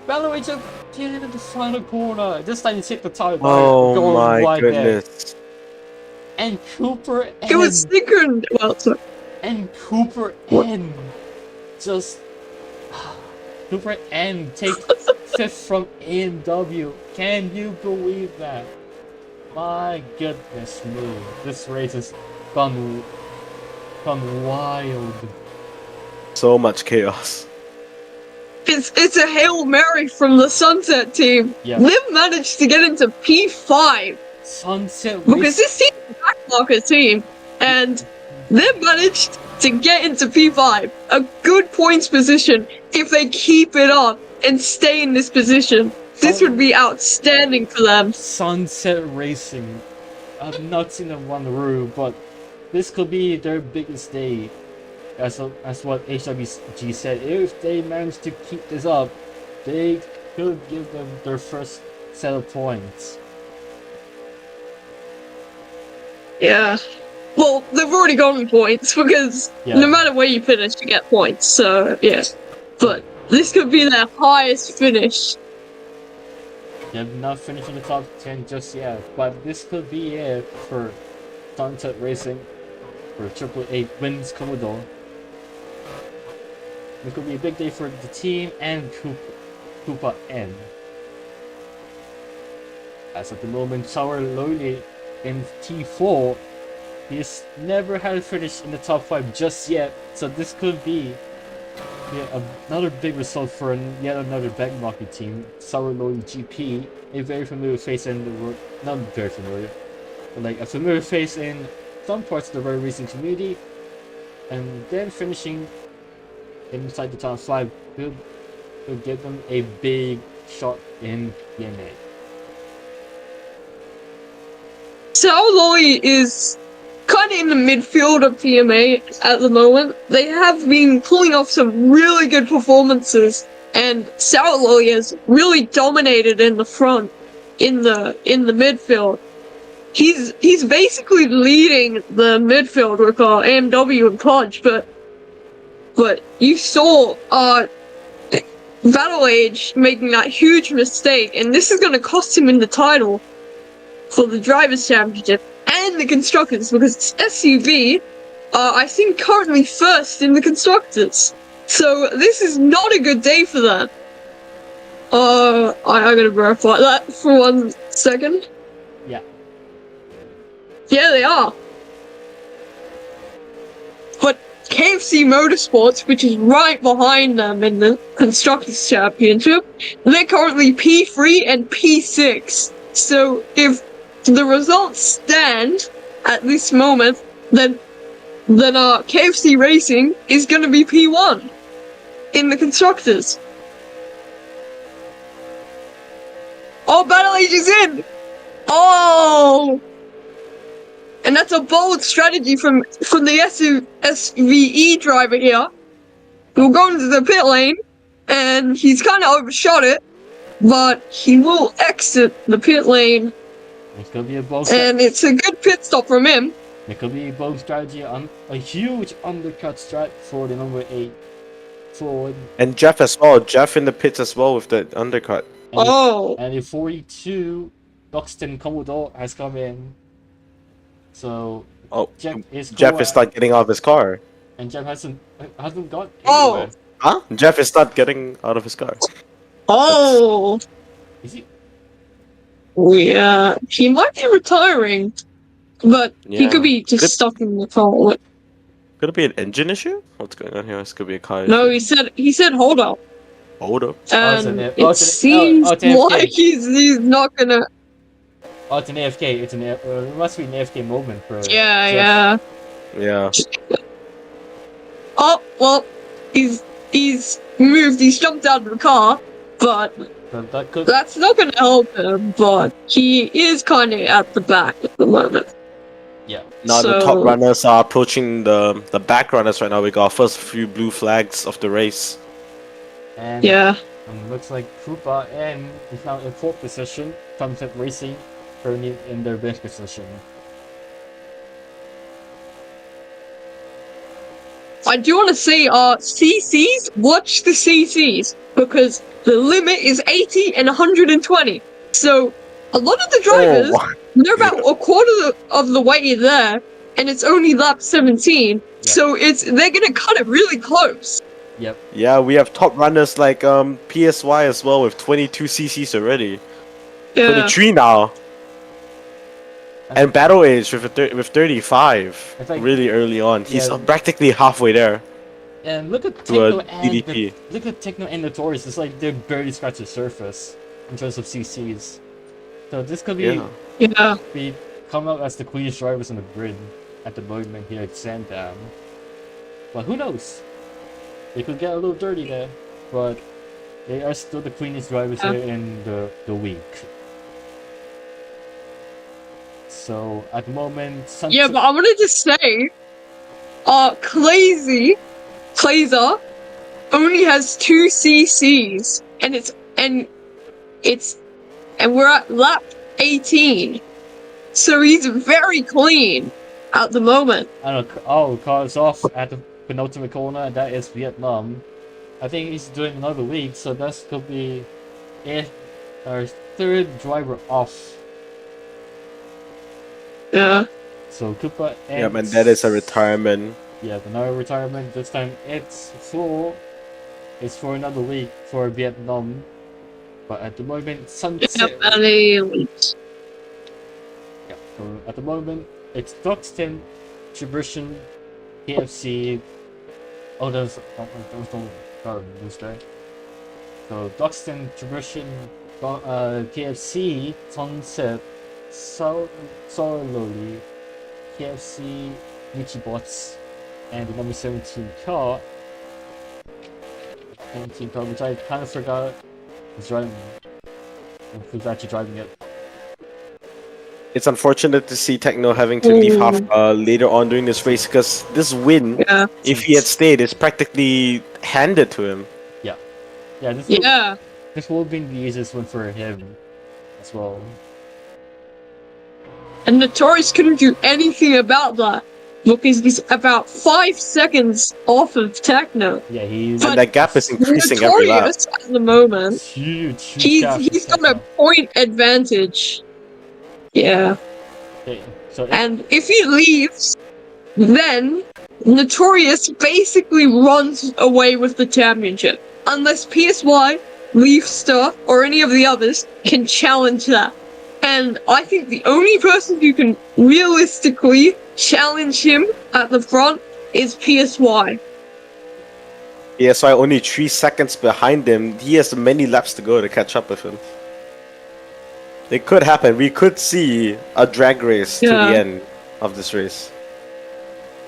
Battle Rage again into the final corner. This time he's hit the tire bar, Oh going my wide there. goodness. And Cooper It was synchroned. Well, sorry. and Cooper What? N just Cooper N takes fifth from AMW. Can you believe that? My goodness me, this race has gone wild. So much chaos. It's a Hail Mary from the Sunset team. Yeah. They've managed to get into P5 Sunset because race. this team is a backmarker team, and they've managed to get into P5. A good points position if they keep it up and stay in this position. This would be outstanding for them. Sunset Racing. I've not seen them run through, but this could be their biggest day. As what HWG said. If they manage to keep this up, they could give them their first set of points. Yeah. Well, they've already gotten points because Yeah. no matter where you finish, you get points. So, yeah. But this could be their highest finish. They have not finished in the top 10 just yet, but this could be it for Sunset Racing for AAA wins Commodore. It could be a big day for the team and Koopa N. As of the moment, Sour Loli in T4, he's never had a finish in the top 5 just yet, so this could be another big result for yet another backmarket team. Sour Loli GP, a very familiar face in the world, not very familiar, but like a familiar face in some parts of the very recent community, and then finishing inside the top 5 will give them a big shot in PMA. Saoloi is kind of in the midfield of PMA at the moment. They have been pulling off some really good performances, and Saoloi has really dominated in the front, in the midfield. He's basically leading the midfield with AMW and Podge, but you saw Battle Age making that huge mistake, and this is going to cost him in the title for the Drivers' Championship and the Constructors, because it's SUV, I think currently first in the Constructors. So this is not a good day for them. I'm gonna verify that for 1 second. Yeah. Yeah, they are. But KFC Motorsports, which is right behind them in the Constructors' Championship, they're currently P3 and P6. So if the results stand at this moment, then KFC Racing is going to be P1 in the Constructors. Oh, Battle Age is in! Oh! And that's a bold strategy from the SVE driver here. He'll go into the pit lane, and he's kind of overshot it, but he will exit the pit lane. It could be a bold And it's a good pit stop from him. It could be a bold strategy on a huge undercut strat for the number 8 Ford. And Jeff as well. Jeff in the pits as well with the undercut. Oh. And the 42 Buxton Commodore has come in. So Oh, Jeff is not getting out of his car. and Jeff hasn't got Oh. anywhere. Huh? Jeff is not getting out of his car. Oh. Is he? Yeah. He might be retiring, but he Yeah. could be just Could- stuck in the car. Could it be an engine issue? What's going on here? This could be a car No, issue. he said hold up. Hold up. And it it seems it's an AFK. like he's not gonna. Oh, it's an AFK. It must be an AFK moment, bro. Yeah, yeah. Yeah. oh well, he's moved. He's jumped out of the car, but That could. that's not going to help him. But he is kind of at the back at the moment. Yeah. Now the top runners are approaching the back runners right now. We got our first few blue flags of the race. And Yeah. Looks like Koopa and is now in 4th position. Thumbs-up Racing currently in their best position. I do want to say, CCs, watch the CCs, because the limit is 80 and 120. So, a lot of the drivers, they're about a quarter of the way there, and it's only lap 17, so they're gonna cut it really close. Yep. Yeah, we have top runners like PSY as well with 22 CCs already. Yeah. 23 now. And Battle Age with 35 really early on. He's practically halfway there. And look at to Techno and Notorious. It's like they barely scratched the surface in terms of CCs. So this could be coming up as the cleanest drivers on the grid at the moment here at Sandown. But who knows? They could get a little dirty there, but they are still the cleanest drivers here in the week. So at the moment, yeah, but I wanted to say, Clazer only has 2 CCs, and we're at lap 18, so he's very clean at the moment. I don't know. Oh, car's off at the penultimate corner. That is Vietnam. I think he's doing another week, so that could be our 3rd driver off. Yeah. So Koopa and... Yeah, man, that is a retirement. Yeah, another retirement. This time it's for another week for Vietnam. But at the moment, Sunset... Yeah, so at the moment, it's Duxton, Tribushin, KFC... Oh, there's no gardens there. So Duxton, Tribushin, KFC, Sunset, Sololi, KFC, Michibots, and the number 17 car. 17 car, which I kind of forgot who's actually driving it. It's unfortunate to see Techno having to leave half later on during this race, because this win, if he had stayed, is practically handed to him. This will be the easiest one for him as well. And Notorious couldn't do anything about that, because he's about 5 seconds off of Techno. Yeah, and that gap is increasing every lap. Notorious at the moment, huge he's got a point advantage. Yeah. Okay, and if he leaves, then Notorious basically runs away with the championship, unless PSY, Leafster, or any of the others can challenge that. And I think the only person who can realistically challenge him at the front is PSY. PSY only 3 seconds behind him. He has many laps to go to catch up with him. It could happen. We could see a drag race to the end of this race.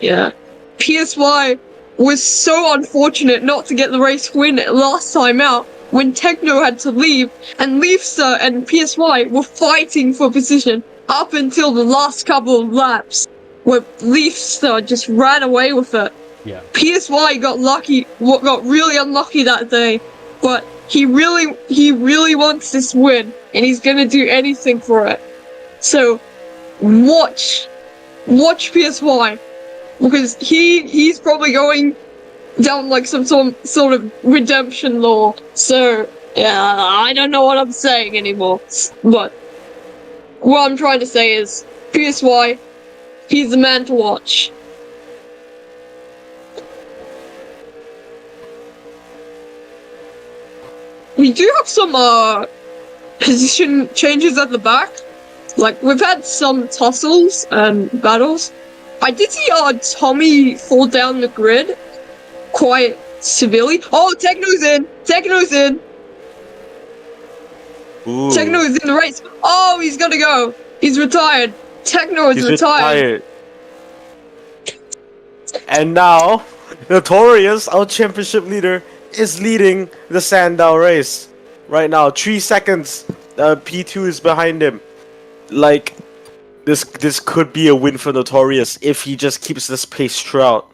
Yeah. PSY was so unfortunate not to get the race win last time out, when Techno had to leave, and Leafster and PSY were fighting for position up until the last couple of laps, where Leafster just ran away with it. Yeah. PSY got really unlucky that day, but he really wants this win, and he's gonna do anything for it. So, watch PSY, because he's probably going down like some sort of redemption law. So, yeah, I don't know what I'm saying anymore. But what I'm trying to say is, PSY, he's the man to watch. We do have some position changes at the back. Like, we've had some tussles and battles. I did see Tommy fall down the grid quite severely. Oh, Techno's in! Techno's in! Ooh. Techno is in the race. Oh, he's gonna go. He's retired. Techno is retired. And now, Notorious, our championship leader, is leading the Sandown race right now. 3 seconds. P2 is behind him. Like, this could be a win for Notorious if he just keeps this pace throughout.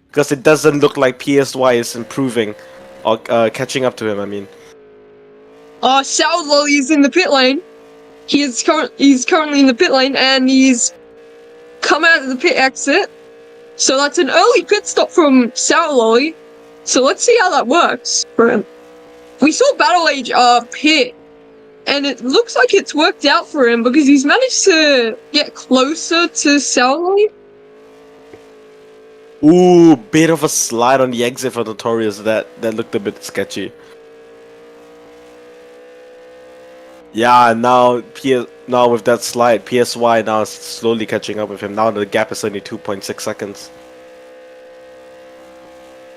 Because it doesn't look like PSY is improving or catching up to him. I mean, Sour is in the pit lane. He's currently in the pit lane, and he's come out of the pit exit. So that's an early pit stop from Sour. So let's see how that works for him. We saw Battle Age pit, and it looks like it's worked out for him because he's managed to get closer to Sour. ooh, bit of a slide on the exit for Notorious. That looked a bit sketchy. Yeah, now with that slide, PSY now is slowly catching up with him. Now the gap is only 2.6 seconds.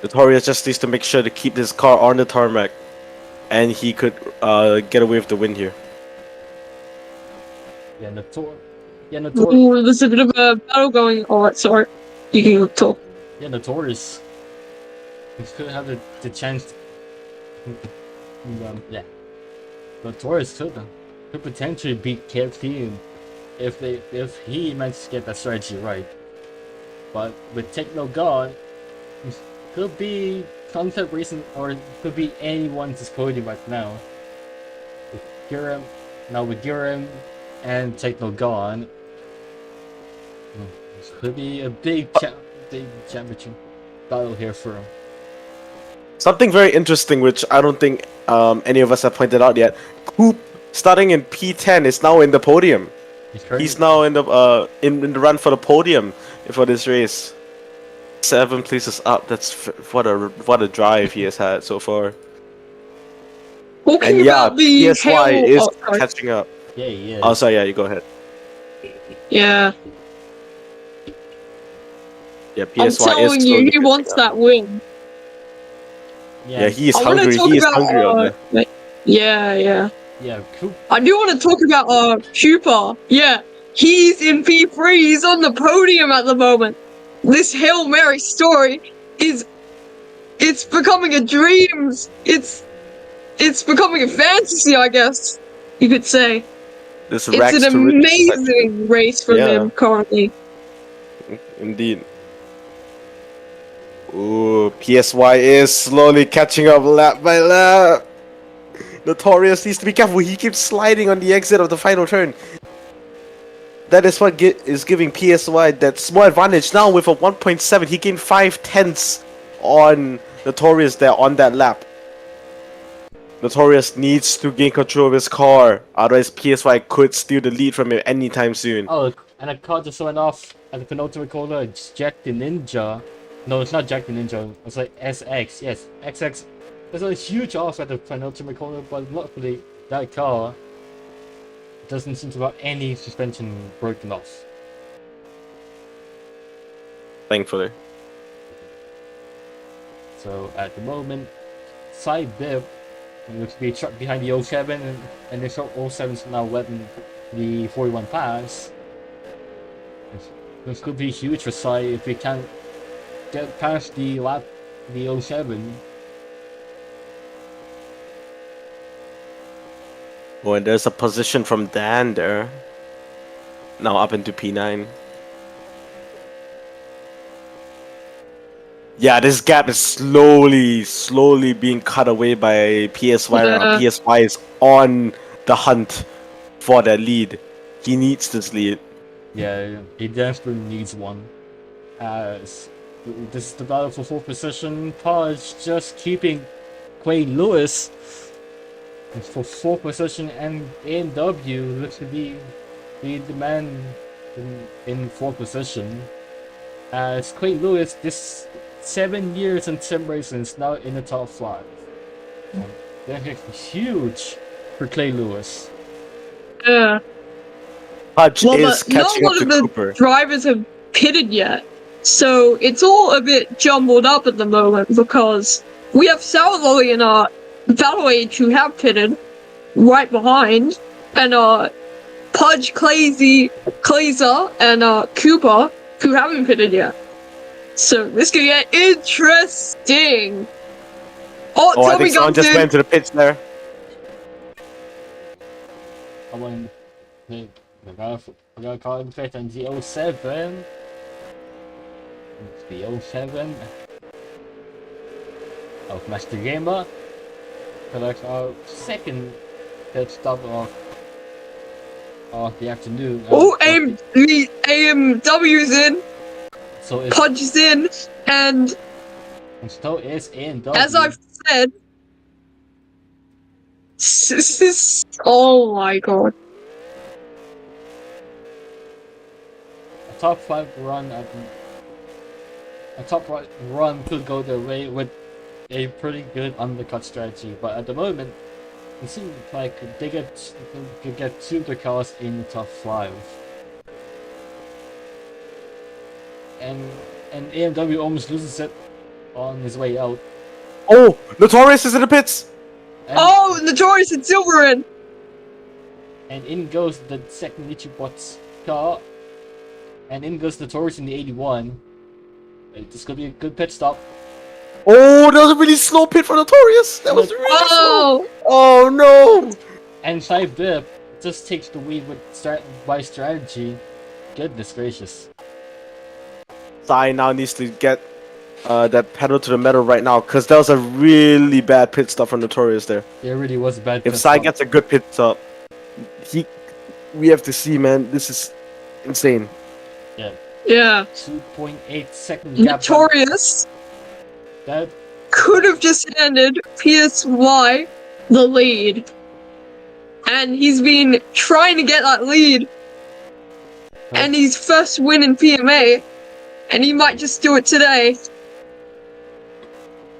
Notorious just needs to make sure to keep his car on the tarmac, and he could get away with the win here. Yeah, Notorious. Ooh, there's a bit of a battle going on. Sorry, you can talk. Yeah, Notorious. He could have the chance. Yeah. Notorious could potentially beat KFT if he managed to get that strategy right. But with Techno gone, it could be concept racing, or it could be anyone's podium right now. With Gurem and Techno gone, it could be a big championship battle here for him. Something very interesting, which I don't think any of us have pointed out yet. Coop, starting in P10, is now in the podium. He's now in the in the run for the podium for this race. 7 places up. That's what a drive he has had so far. Talking And yeah, about the PSY hail- is sorry. catching up. Yeah, yeah. Oh, sorry, yeah, you go ahead. Yeah, Yeah, I'm PSY telling is you, slowly he wants catching up. that win. Yeah, he is I wanna hungry. talk He is about, hungry on there. Yeah. Yeah, Coop. I do want to talk about Cooper. Yeah, he's in P3. He's on the podium at the moment. This Hail Mary story it's becoming a dream. It's becoming a fantasy, I guess you could say. This It's rags an to riches type amazing race for Yeah. him currently. thing. Indeed. Ooh, PSY is slowly catching up lap by lap. Notorious needs to be careful. He keeps sliding on the exit of the final turn. That is what is giving PSY that small advantage. Now with a 1.7, he gained 5/10 on Notorious there on that lap. Notorious needs to gain control of his car, otherwise PSY could steal the lead from him anytime soon. Oh, and a car just went off at the penultimate corner. It's Jack the Ninja. No, it's not Jack the Ninja. It's like SX. Yes, XX. There's a huge off at the penultimate corner, but luckily that car doesn't seem to have any suspension broken off. Thankfully. So at the moment, side bib looks to be trapped behind the 07, and the 07's now letting the 41 pass. This could be huge for Sai if we can't get past the 07. Oh, and there's a position from Dan there. Now up into P9. Yeah, this gap is slowly being cut away by PSY now. PSY is on the hunt for that lead. He needs this lead. Yeah, he desperately needs one. As this is the battle for 4th position. Podge just keeping Quay Lewis for 4th position, and AMW looks to be the man in 4th position. As Quay Lewis, this 7 years in sim racing, is now in the top 5. That is huge for Clay Lewis. Yeah. Pudge Well, is but not catching a up lot to of the Cooper. drivers have pitted yet, so it's all a bit jumbled up at the moment because we have Salvoli and Battle Age who have pitted right behind, and Pudge, Clazer, and Cooper who haven't pitted yet. So this could get interesting. Oh, Oh, I Tommy think someone comes just in. went to the pitch there. I want the guy calling fit on the 07. It's the 07 of Master Gamer. Collect our second pit stop of the afternoon. Oh, AMW's in, So it's punches in, and so is AMW. as I've said, this is, oh my god. A top 5 run could go their way with a pretty good undercut strategy, but at the moment it seems like they could get 2 of the cars in the top 5. And AMW almost loses it on his way out. Oh, Notorious is in the pits. And, Oh, Notorious and Silver in. and in goes the second Ichibot's car. And in goes Notorious in the 81. This could be a good pit stop. Oh, that was a really slow pit for Notorious. That was really slow. Oh no. And Shy Bip just takes the lead with by strategy. Goodness gracious. Sai now needs to get that pedal to the metal right now, because that was a really bad pit stop from Notorious there. It really was a bad If pit Sai stop. gets a good pit stop, we have to see, man. This is insane. Yeah. Yeah. 2.8 second gap. Notorious That could have just handed PSY the lead. And he's been trying to get that lead. And his first win in PMA. And he might just do it today.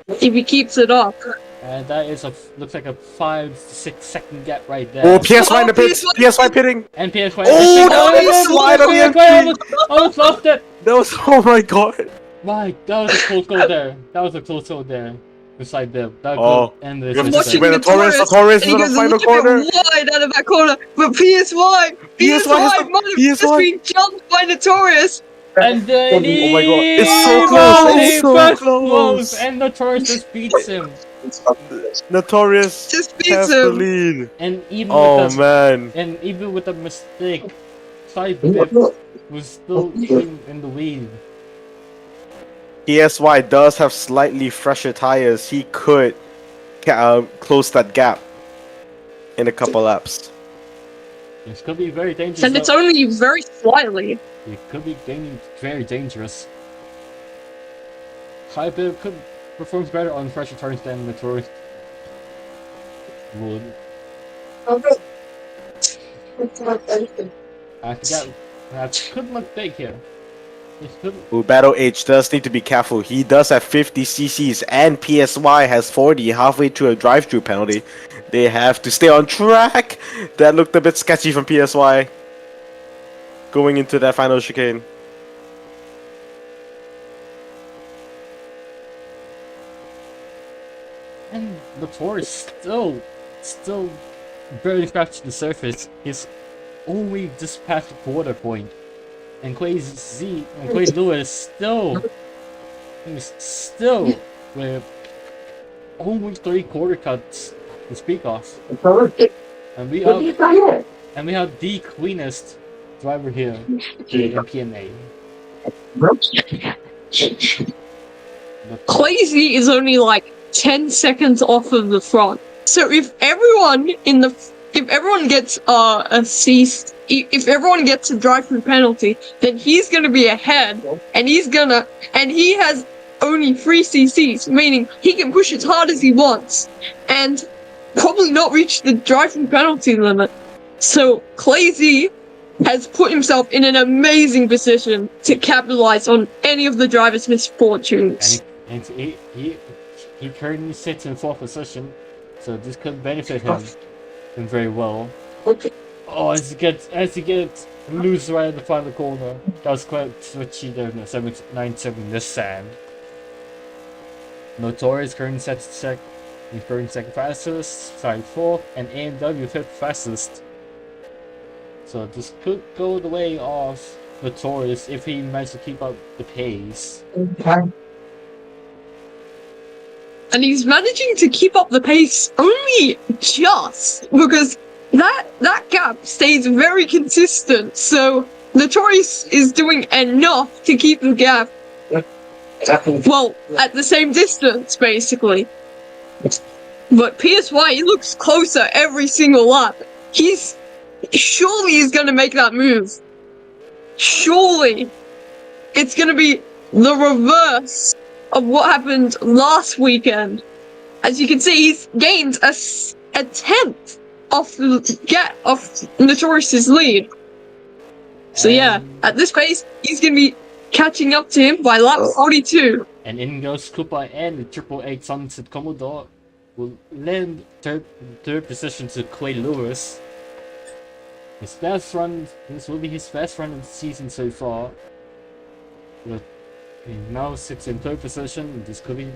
If he keeps it up. and that is looks like a 5 to 6 second gap right there. Oh, PSY in the pits. PSY. PSY pitting. And PSY. Oh, that was a slide on the MP. Almost lost it. That was, oh my god. Right, that was a close goal there. That was a close goal there. Beside them. That Oh, could end you this. have I'm to race. see watching where Notorious Notorious, is and he in the goes a final little corner. bit wide out of that corner. But PSY has the- might have just PSY. been jumped by Notorious. And Oh my god, it's so close, it's so close. And Notorious just beats him. Notorious Just beats has the him. lead. And even Oh with the, man. and even with the mistake, Side Bip was still in the lead. PSY does have slightly fresher tires. He could close that gap in a couple laps. This could be very dangerous. And it's only very slightly. It could be very dangerous. Side Bip could performs better on fresher turns than Notorious would. I forgot. That could look big here. This could. Ooh, Battle H does need to be careful. He does have 50 cc's and PSY has 40 halfway to a drive-through penalty. They have to stay on track. That looked a bit sketchy from PSY going into that final chicane. And Notorious still barely scratched the surface. He's only just past the quarter point. And Clay Lewis still with only 3 quarter cuts to speak of. And we have the cleanest driver here in PMA. Clazy is only like 10 seconds off of the front. So if everyone gets if everyone gets a drive-through penalty, then he's gonna be ahead, and he has only 3 cc's, meaning he can push as hard as he wants, and probably not reach the drive-through penalty limit. So Clazy has put himself in an amazing position to capitalize on any of the driver's misfortunes. And he currently sits in 4th position, so this could benefit him very well. Oh, as he gets loose right in the final corner. That was quite switchy there in the 797 Nissan. Notorious currently sets second. He's currently second fastest, side 4th, and AMW 5th fastest. So this could go the way of Notorious if he managed to keep up the pace. And he's managing to keep up the pace only just because that gap stays very consistent. So Notorious is doing enough to keep the gap, well, at the same distance, basically. But PSY, he looks closer every single lap. Surely he's gonna make that move. Surely. It's gonna be the reverse of what happened last weekend. As you can see, he's gained a tenth off Notorious's lead. So yeah, at this pace, he's gonna be catching up to him by lap 42. And in goes Koopa and the Triple Eight Sunset Commodore will lend third position to Clay Lewis. This will be his best run of the season so far. He now sits in third position. This could be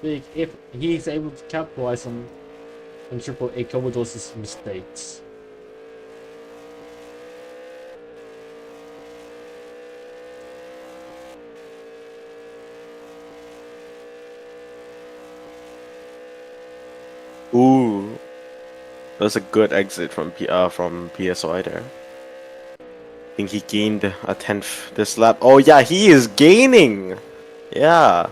big if he's able to capitalize on Triple Eight Commodore's mistakes. Ooh, that's a good exit from PSY there. I think he gained a 10th this lap. Oh yeah, he is gaining. Yeah.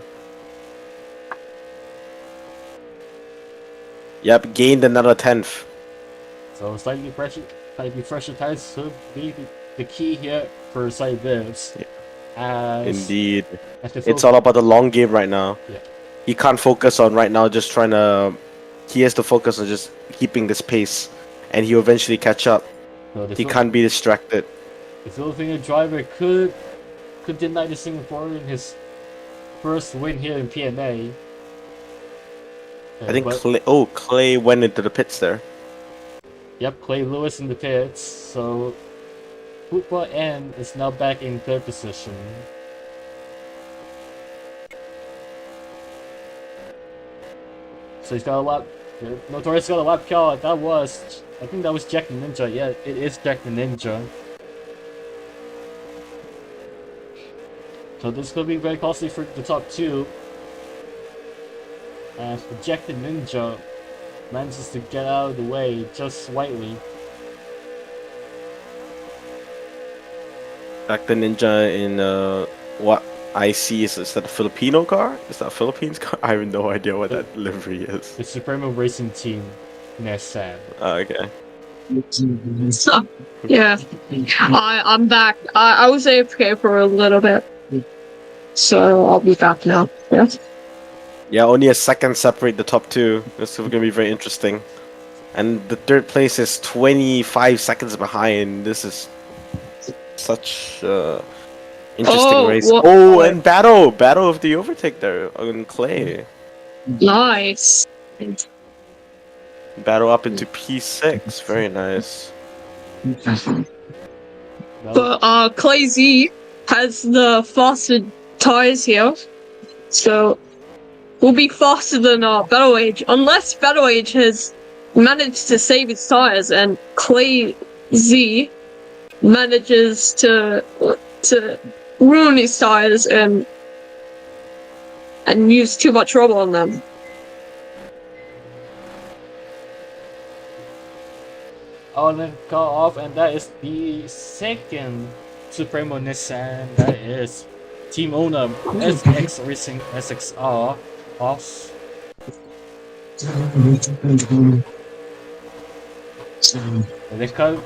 Yep, gained another 10th. So slightly fresher tires should be the key here for side bibs. Yeah. Indeed. It's all about the long game right now. Yeah. He can't focus on right now just trying to... He has to focus on just keeping this pace, and he'll eventually catch up. So he can't be distracted. The Filipino driver could deny the Singaporean his first win here in PMA. I think Clay went into the pits there. Yep, Clay Lewis in the pits. So Koopa N is now back in third position. So he's got a lap. Notorious got a lap call. I think that was Jack the Ninja. Yeah, it is Jack the Ninja. So this could be very costly for the top two. And Jack the Ninja manages to get out of the way just slightly. Jack the Ninja in what I see is that a Filipino car? Is that a Philippines car? I have no idea what that livery is. The Supremo Racing Team, Nissan. Okay. So, yeah, I'm back. I was AFK for a little bit, so I'll be back now. Yeah. Yeah, only a second separate the top two. This is gonna be very interesting. And the third place is 25 seconds behind. This is such interesting race. And battle of the overtake there on Clay. Nice. Battle up into P6. Very nice. But Clay Z has the faster tires here, so we'll be faster than Battle Age, unless Battle Age has managed to save its tires and Clay Z manages to ruin his tires and use too much rubber on them. Oh, and then cut off, and that is the second Supremo Nissan. That is Team Owner SX Racing SXR off. And they cut.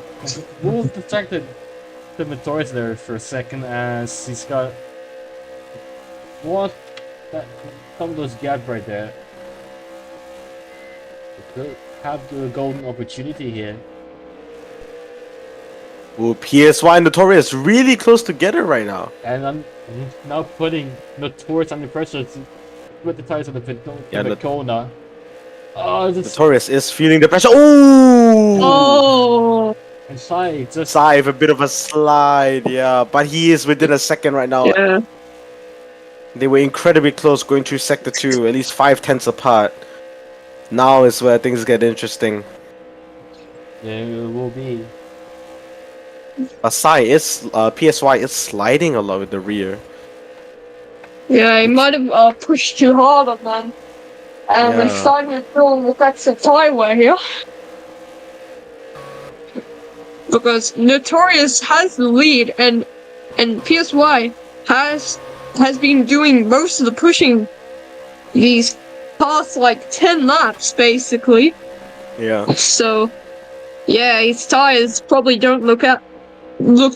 We'll distract the Notorious there for a second, as he's got some of those gaps right there. They could have the golden opportunity here. Ooh, PSY and Notorious really close together right now. And I'm now putting Notorious under pressure to put the tires on the corner. Oh, Notorious is feeling the pressure. Ooh! Oh! And Sai just... Sai, a bit of a slide, yeah. But he is within a second right now. Yeah. They were incredibly close going through Sector 2, at least 5/10 apart. Now is where things get interesting. Yeah, it will be. Aside, it's PSY is sliding a lot with the rear. Yeah, he might have pushed too hard on that. And Yeah. we're starting to feel the effects of tire wear here. Because Notorious has the lead, and PSY has been doing most of the pushing these past like 10 laps basically. Yeah. So yeah, his tires probably don't look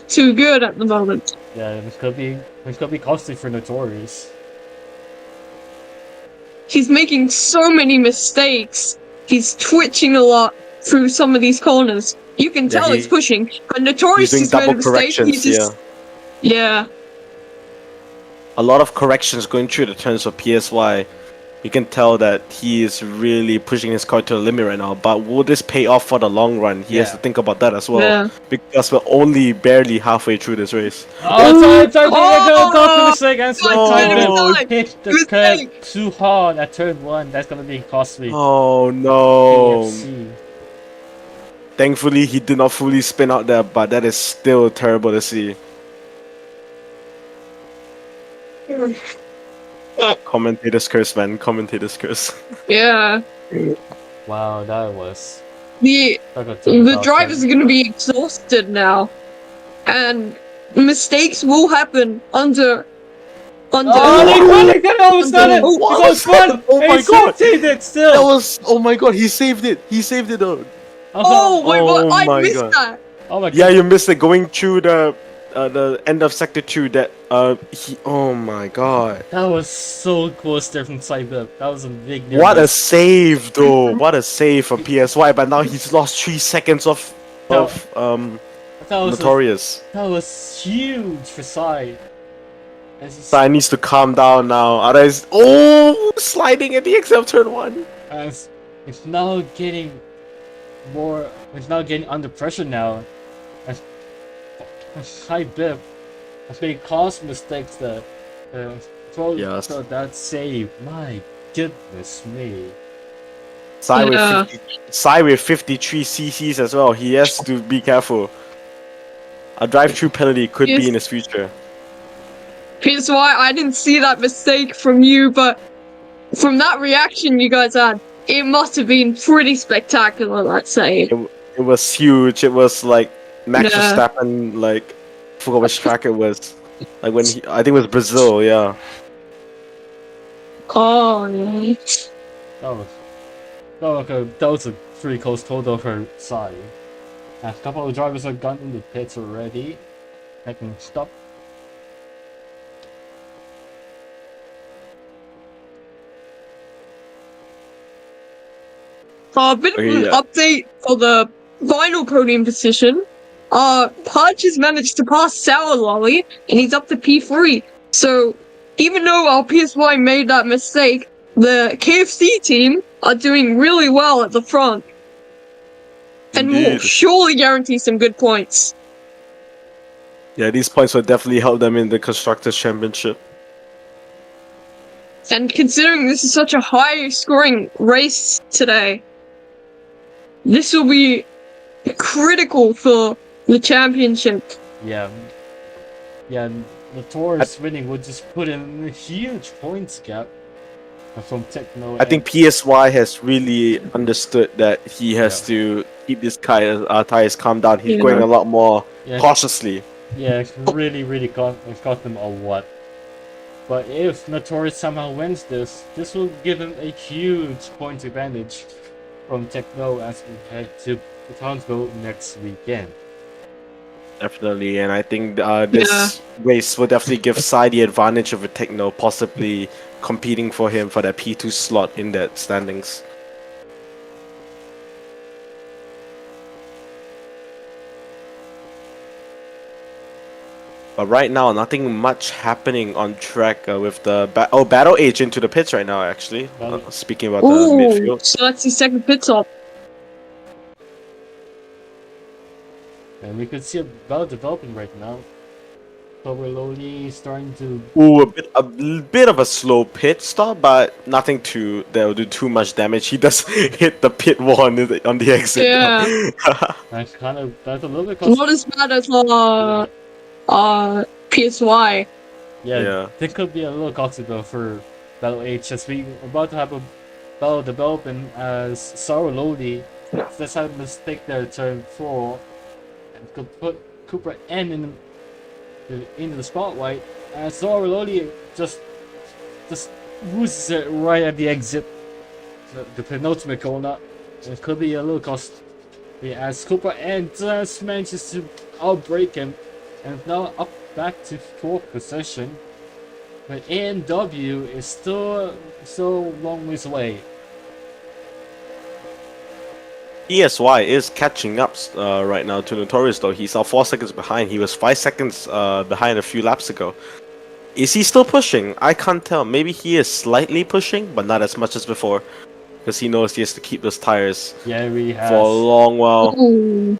too good at the moment. Yeah, this could be costly for Notorious. He's making so many mistakes. He's twitching a lot through some of these corners. You can tell it's pushing, but Notorious He's doing just made a double mistake. He corrections. just, yeah. A lot of corrections going through the turns of PSY. You can tell that he is really pushing his car to the limit right now. But will this pay off for the long run? He has to think about that as well. Yeah. Because we're only barely halfway through this race. Oh, sorry, Oh! go for mistake and Oh, hit the Mistake. curb too hard at turn 1. That's gonna be costly. Oh no! KFC. Thankfully, he did not fully spin out there, but that is still terrible to see. Commentator's curse, man. Commentator's curse. Yeah. Wow, that was. The drivers are going to be exhausted now, and mistakes will happen under. Oh, they almost done it! Oh, He goes front! oh my god! He it still! That was. Oh my god, he saved it! He saved it though! Oh, wait, what? Oh I my missed God. that! Oh my god. Yeah, you missed it going through the end of sector 2 that oh my god. That was so close there from side up. That was a big near What a miss. save though. What a save for PSY, but now he's lost 3 seconds of That was Notorious. that was huge for side. Sai needs to calm down now. Otherwise, sliding at the exit of turn 1. As it's now getting more. It's now getting under pressure now. As high bip has made cost mistakes that Yes. so that save. My goodness me. Sai Yeah. with 53 CCs as well. He has to be careful. A drive-through penalty could Yes. be in his future. Here's why I didn't see that mistake from you, but from that reaction you guys had, it must have been pretty spectacular, that save. It was huge. It was like Max Yeah. Verstappen, like, I forgot which track it was. Like when I think it was Brazil, yeah. Oh, yeah. That was a pretty close total for Sai. A couple of drivers have gone in the pits already. I can stop. A bit of an update for the final podium position. Pudge has managed to pass Sour Lolly, and he's up to P3. So, even though our PSY made that mistake, the KFC team are doing really well at the front. And will Indeed. surely guarantee some good points. Yeah, these points will definitely help them in the Constructors' Championship. And considering this is such a high scoring race today, this will be critical for the championship. Yeah. Notorious winning would just put in a huge points gap from Techno. I think PSY has really understood that he has to keep his tires calm down. He's going a lot more cautiously. Yeah, it's really got them a lot. But if Notorious somehow wins this will give him a huge points advantage from Techno as we head to Townsville next weekend. Definitely, and I think this race will definitely give Sai the advantage of a Techno, possibly competing for him for that P2 slot in that standings. But right now, nothing much happening on track with the Battle Age into the pits right now. Actually, speaking about the midfield. So that's the second pit stop. And we could see a battle developing right now. Lowly starting to. Ooh, a bit of a slow pit stop, but nothing that will do too much damage. He does hit the pit wall on the exit. Yeah. That's a little bit Not as bad as PSY. Yeah, Yeah. that could be a little costly though for Battle H, as we about to have a battle developing as Sorrow Lodi. Let's have a mistake there, turn 4, and could put Cooper N into the spotlight. And Sorrow Lodi just loses it right at the exit, the penultimate corner. It could be a little costly as Cooper N just manages to outbreak him, and now up back to 4th position. But AMW is still so long ways away. ESY is catching up right now to Notorious though. He's now 4 seconds behind. He was 5 seconds behind a few laps ago. Is he still pushing? I can't tell. Maybe he is slightly pushing, but not as much as before. Because he knows he has to keep those tires Yeah, we have. for a long while. Ooh.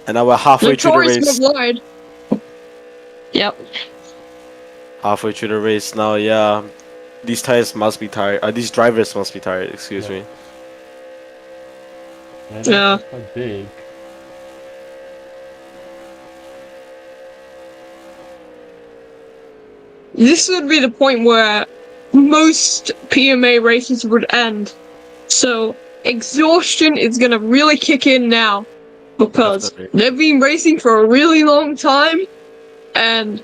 And now we're halfway through the Notorious race. went wide. Yep. Halfway through the race now, yeah. These tires must be tired. These drivers must be tired, excuse me. Yeah. That's quite big. This would be the point where most PMA races would end. So exhaustion is gonna really kick in now because Definitely. they've been racing for a really long time and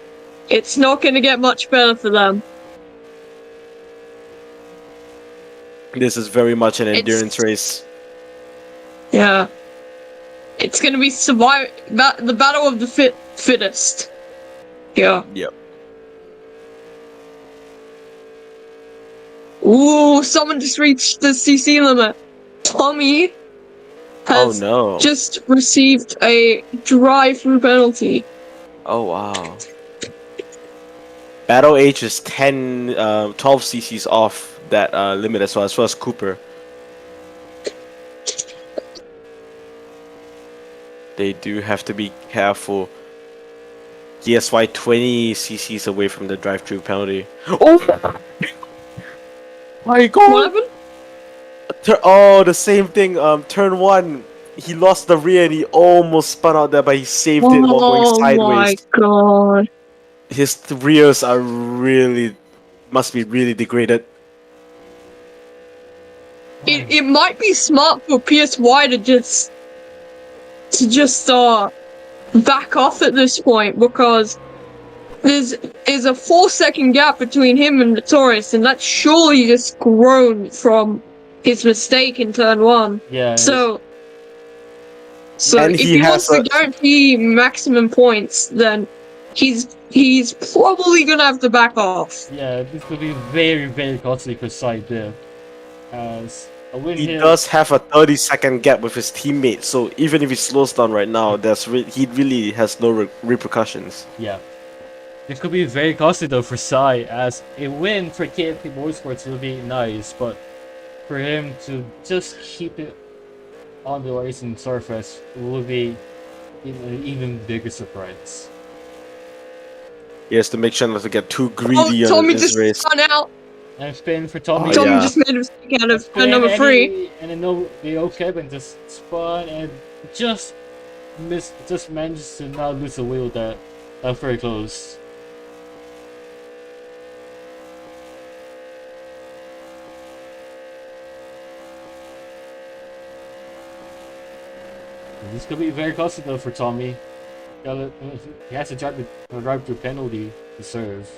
it's not gonna get much better for them. This is very much an It's- endurance race. Yeah. It's gonna be the battle of the fittest. Yeah. Yep. Ooh, someone just reached the CC limit. Tommy Oh has no. just received a drive-through penalty. Oh wow. Battle H is 12 cc's off that limit as well as Cooper. They do have to be careful. DSY 20 cc's away from the drive-through penalty. Oh my god! What happened? Oh, the same thing. Turn 1, he lost the rear and he almost spun out there, but he saved it while going sideways. Oh my god. His rears are must be really degraded. It might be smart for PSY to just back off at this point because there's a 4-second gap between him and Notorious, and that's surely just grown from his mistake in turn 1. Yeah. So And if he he has wants to guarantee maximum points, then he's probably gonna have to back off. Yeah, this could be very, very costly for side there. As a win He here. does have a 30-second gap with his teammate, so even if he slows down right now, he really has no repercussions. Yeah. This could be very costly though for Sai, as a win for KFP Motorsports will be nice, but for him to just keep it on the racing surface will be an even bigger surprise. He has to make sure not to get too Oh, greedy on Tommy this just race. spun out. And spin for Tommy. Oh, Tommy yeah. just made a mistake out of Spin, number and 3. And then the old Kevin just spun and just managed to not lose a wheel there. Very close. This could be very costly though for Tommy. He has to drive through penalty to serve.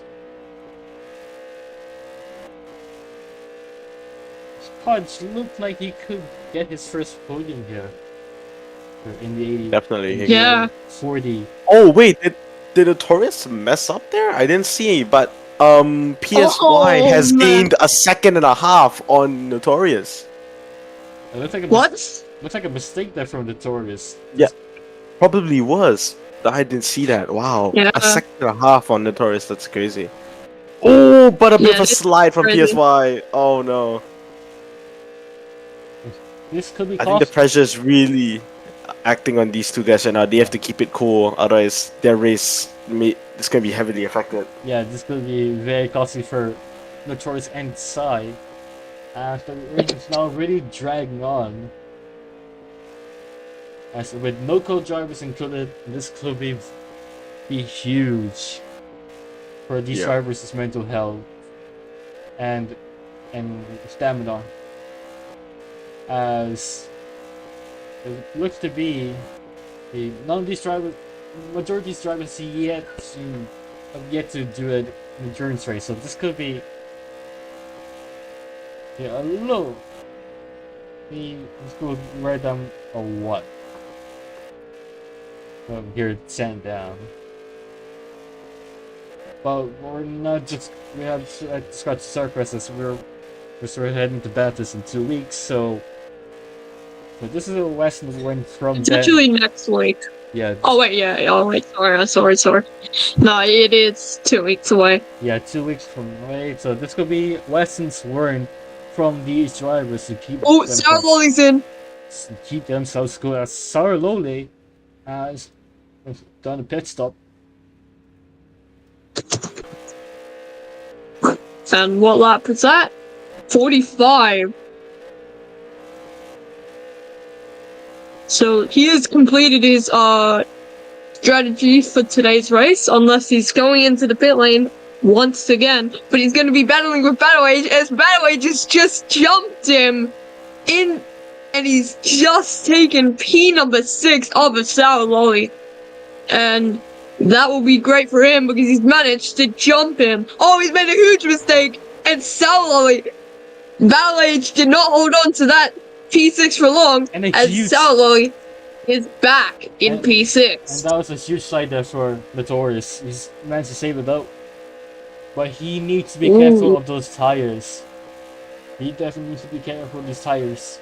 Hodge looked like he could get his first podium here. In the 80. Definitely. Yeah. 40. Oh wait, did Notorious mess up there? I didn't see, but PSY has man. gained a second and a half on Notorious. It looks like What? Looks like a mistake there from Notorious. Yeah, probably was. I didn't see that. Wow, Yeah. a second and a half on Notorious. That's crazy. Oh, but a bit of a it's slide from crazy. PSY. Oh no. This could be I think the costly. pressure is really acting on these two guys right now. They have to keep it cool, otherwise their race it's gonna be heavily affected. Yeah, this could be very costly for Notorious and Psy. The race is now really dragging on. As with no co-drivers included, this could be huge for these drivers' mental health and stamina. As it looks to be, none of these drivers, majority of these drivers have yet to do an endurance race, so this could be a low. This could wear them a what? Here at Sandown. But we're not just, we have to scratch the surface as we're sort of heading to Bathurst in 2 weeks, so but this is a lesson learned from It's actually next week. Yeah. Oh wait, yeah. Oh wait, sorry. No, it is 2 weeks away. Yeah, 2 weeks from away. So this could be lessons learned from these drivers to keep. Oh, Sarah Lolly's in. Keep themselves cool. As Sarah Lolly has done a pit stop. And what lap is that? 45. So he has completed his strategy for today's race, unless he's going into the pit lane once again. But he's going to be battling with Battle Age, as Battle Age has just jumped him in, and he's just taken P number 6 of a Sour Lolly. And that will be great for him because he's managed to jump him. Oh, he's made a huge mistake, and Sour Lolly, Battle Age did not hold on to that P6 for long, as Sour Lolly is back in P6. And that was a huge slide there for Notorious. He's managed to save it out. But he needs to be careful of those tires. He definitely needs to be careful of these tires.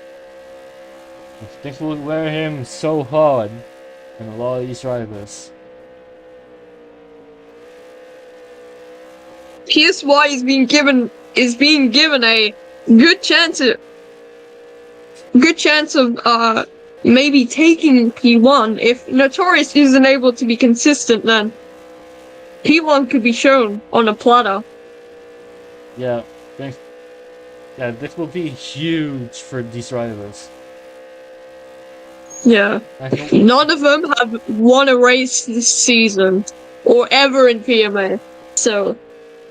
This will wear him so hard in a lot of these drivers. PSY is being given a good chance of maybe taking P1. If Notorious isn't able to be consistent, then P1 could be shown on a platter. Yeah, thanks. Yeah, this will be huge for these drivers. Yeah, none of them have won a race this season or ever in PMA. So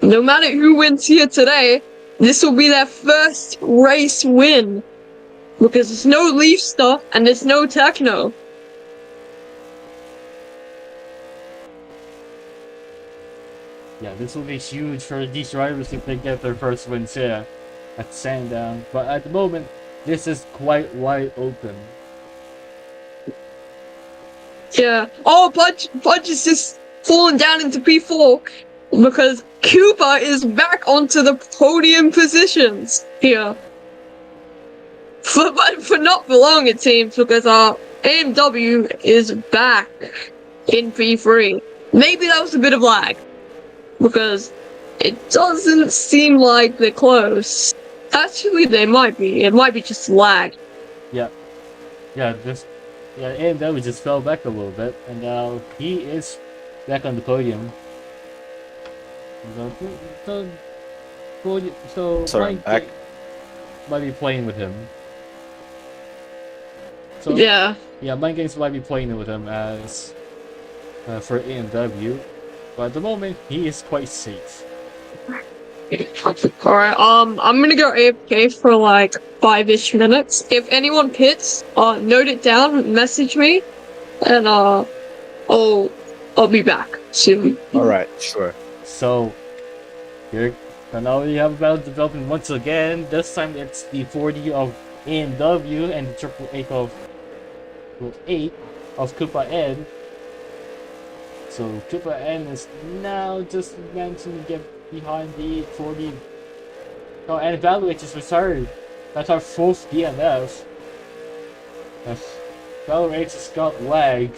no matter who wins here today, this will be their first race win. Because there's no Leaf stuff and there's no Techno. Yeah, this will be huge for these drivers if they get their first wins here at Sandown. But at the moment, this is quite wide open. Yeah. Oh, Pudge is just falling down into P4 because Cooper is back onto the podium positions here. For not for long, it seems, because AMW is back in P3. Maybe that was a bit of lag, because it doesn't seem like they're close. Actually, they might be. It might be just lag. Yeah. AMW just fell back a little bit, and now he is back on the podium. Sorry, back. Might be playing with him. So, yeah, Mind Games might be playing with him as for AMW, but at the moment he is quite safe. Alright, I'm gonna go AFK for like 5-ish minutes. If anyone pits, note it down, message me, and I'll be back soon. Alright, sure. So here, now we have battle development once again. This time it's the 40 of AMW and the triple 8 of Koopa N. So Koopa N is now just managing to get behind the 40. Oh, and Evaluate just retired. That's our 4th DNF. Evaluate just got lag.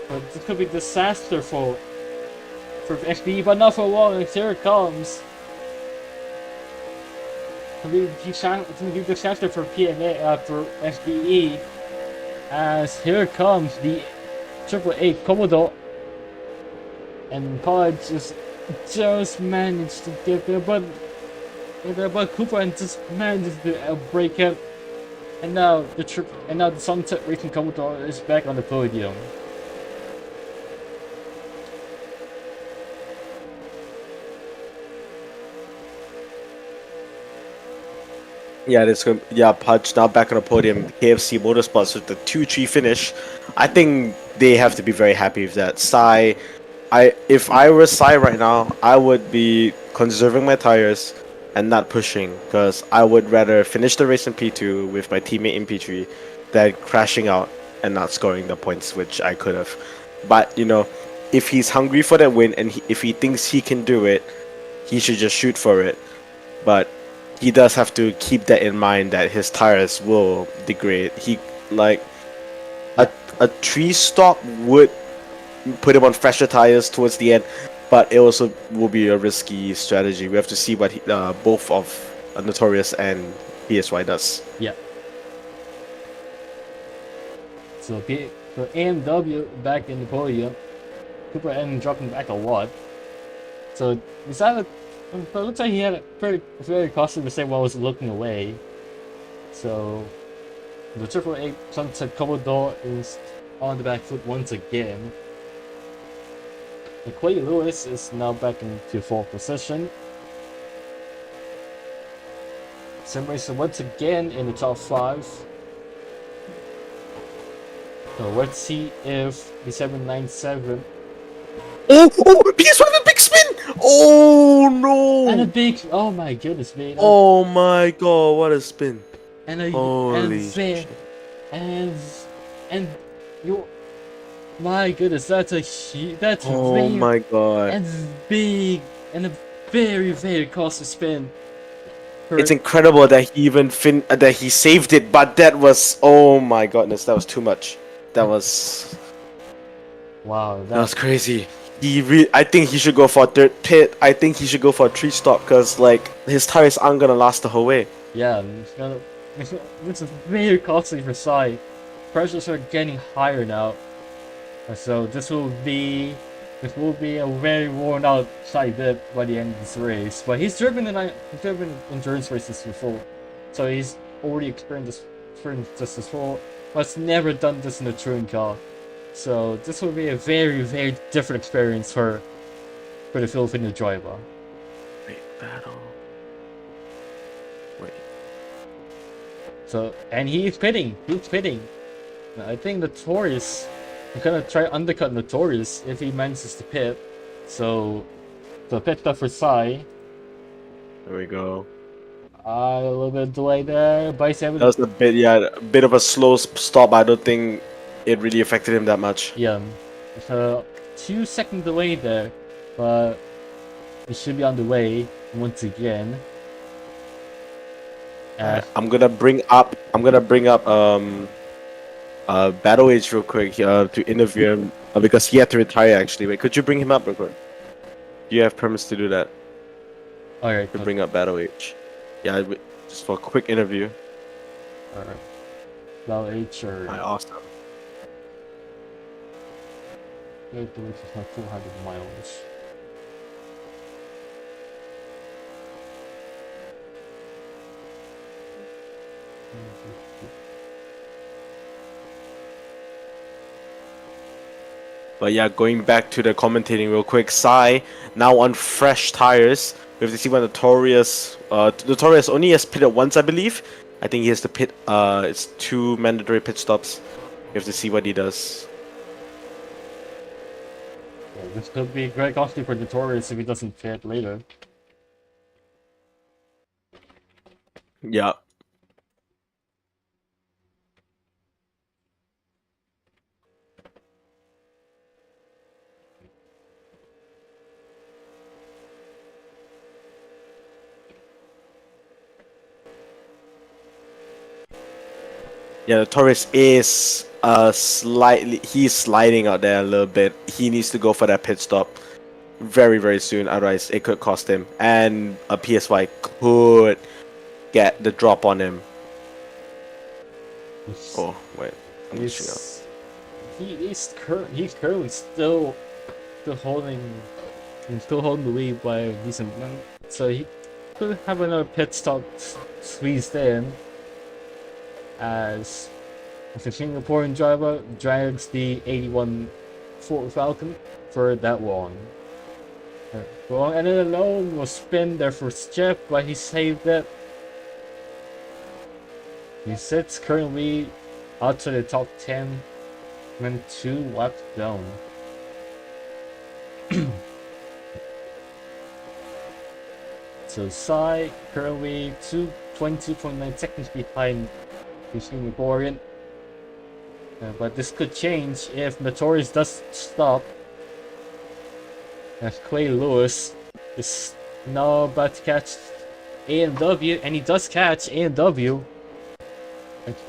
But this could be disaster for FBE, but not for long. And here it comes. It's gonna be disaster for PMA, for FBE. As here comes the Triple 8 Komodo. and Pollard just managed to get there, but Cooper and just managed to break it. And now the Sunset Racing Commodore is back on the podium. Pudge now back on the podium. KFC Motorsports with the 2-3 finish. I think they have to be very happy with that. If I were Sai right now, I would be conserving my tires and not pushing, because I would rather finish the race in P2 with my teammate in P3 than crashing out and not scoring the points, which I could have. But if he's hungry for that win and if he thinks he can do it, he should just shoot for it. But he does have to keep that in mind, that his tires will degrade. A 3-stop would put him on fresher tires towards the end, but it also will be a risky strategy. We have to see what both of Notorious and PSY does. Yeah. So AMW back in the podium. Cooper N dropping back a lot. So it looks like he had a very costly mistake while was looking away. So the 888 Sunset Commodore is on the back foot once again. And Clay Lewis is now back into 4th position. Sim Racer once again in the top 5. So let's see if the 797 Oh, PSY with a big spin! Oh no! and a big, oh my goodness, man. Oh my god, what a spin! And a Holy shit. And you, my goodness, that's Oh very, my god. and big, and a very costly spin. It's incredible that he even that he saved it, but that was, oh my goodness, that was too much. That was Wow, that was crazy. I think he should go for a 3rd pit. I think he should go for a 3-stop, because his tires aren't gonna last the whole way. yeah, this is very costly for Sai. Pressures are getting higher now, so this will be a very worn out Sai bit by the end of this race. But he's driven endurance races before, so he's already experienced this before, but he's never done this in a touring car. So this will be a very different experience for the Filipino driver. Wait, battle. Wait. So, and he's pitting. I think Notorious is gonna try undercut Notorious if he manages to pit. So pit stop for Sai. There we go. A little bit of delay there. By 7. That was a bit of a slow stop. I don't think it really affected him that much. Yeah. So 2-second delay there, but he should be on the way once again. I'm gonna bring up Battle Age real quick to interview him, because he had to retire actually. Wait, could you bring him up real quick? Do you have permits to do that? Alright. To bring up Battle Age. Yeah, just for a quick interview. Alright. Now H or Awesome. 400 miles. But yeah, going back to the commentating real quick, Sai now on fresh tires. We have to see what Notorious only has pitted once, I believe. I think he has to pit. It's 2 mandatory pit stops. We have to see what he does. Yeah, this could be very costly for Notorious if he doesn't pit later. Yeah. Yeah, the Taurus is he's sliding out there a little bit. He needs to go for that pit stop very soon, otherwise it could cost him. And a PSY could get the drop on him. Oh wait, I'm missing out. He's currently still still holding the lead by a decent amount. So he could have another pit stop squeezed in as the Singaporean driver drags the 81 Ford Falcon for that long. Well, and then alone will spin there for Jeff, but he saved it. He sits currently outside the top 10 when 2 laps down. So Sai currently 2:20.9 seconds behind the Singaporean. But this could change if Notorious does stop. As Clay Lewis is now about to catch A&W, and he does catch A&W.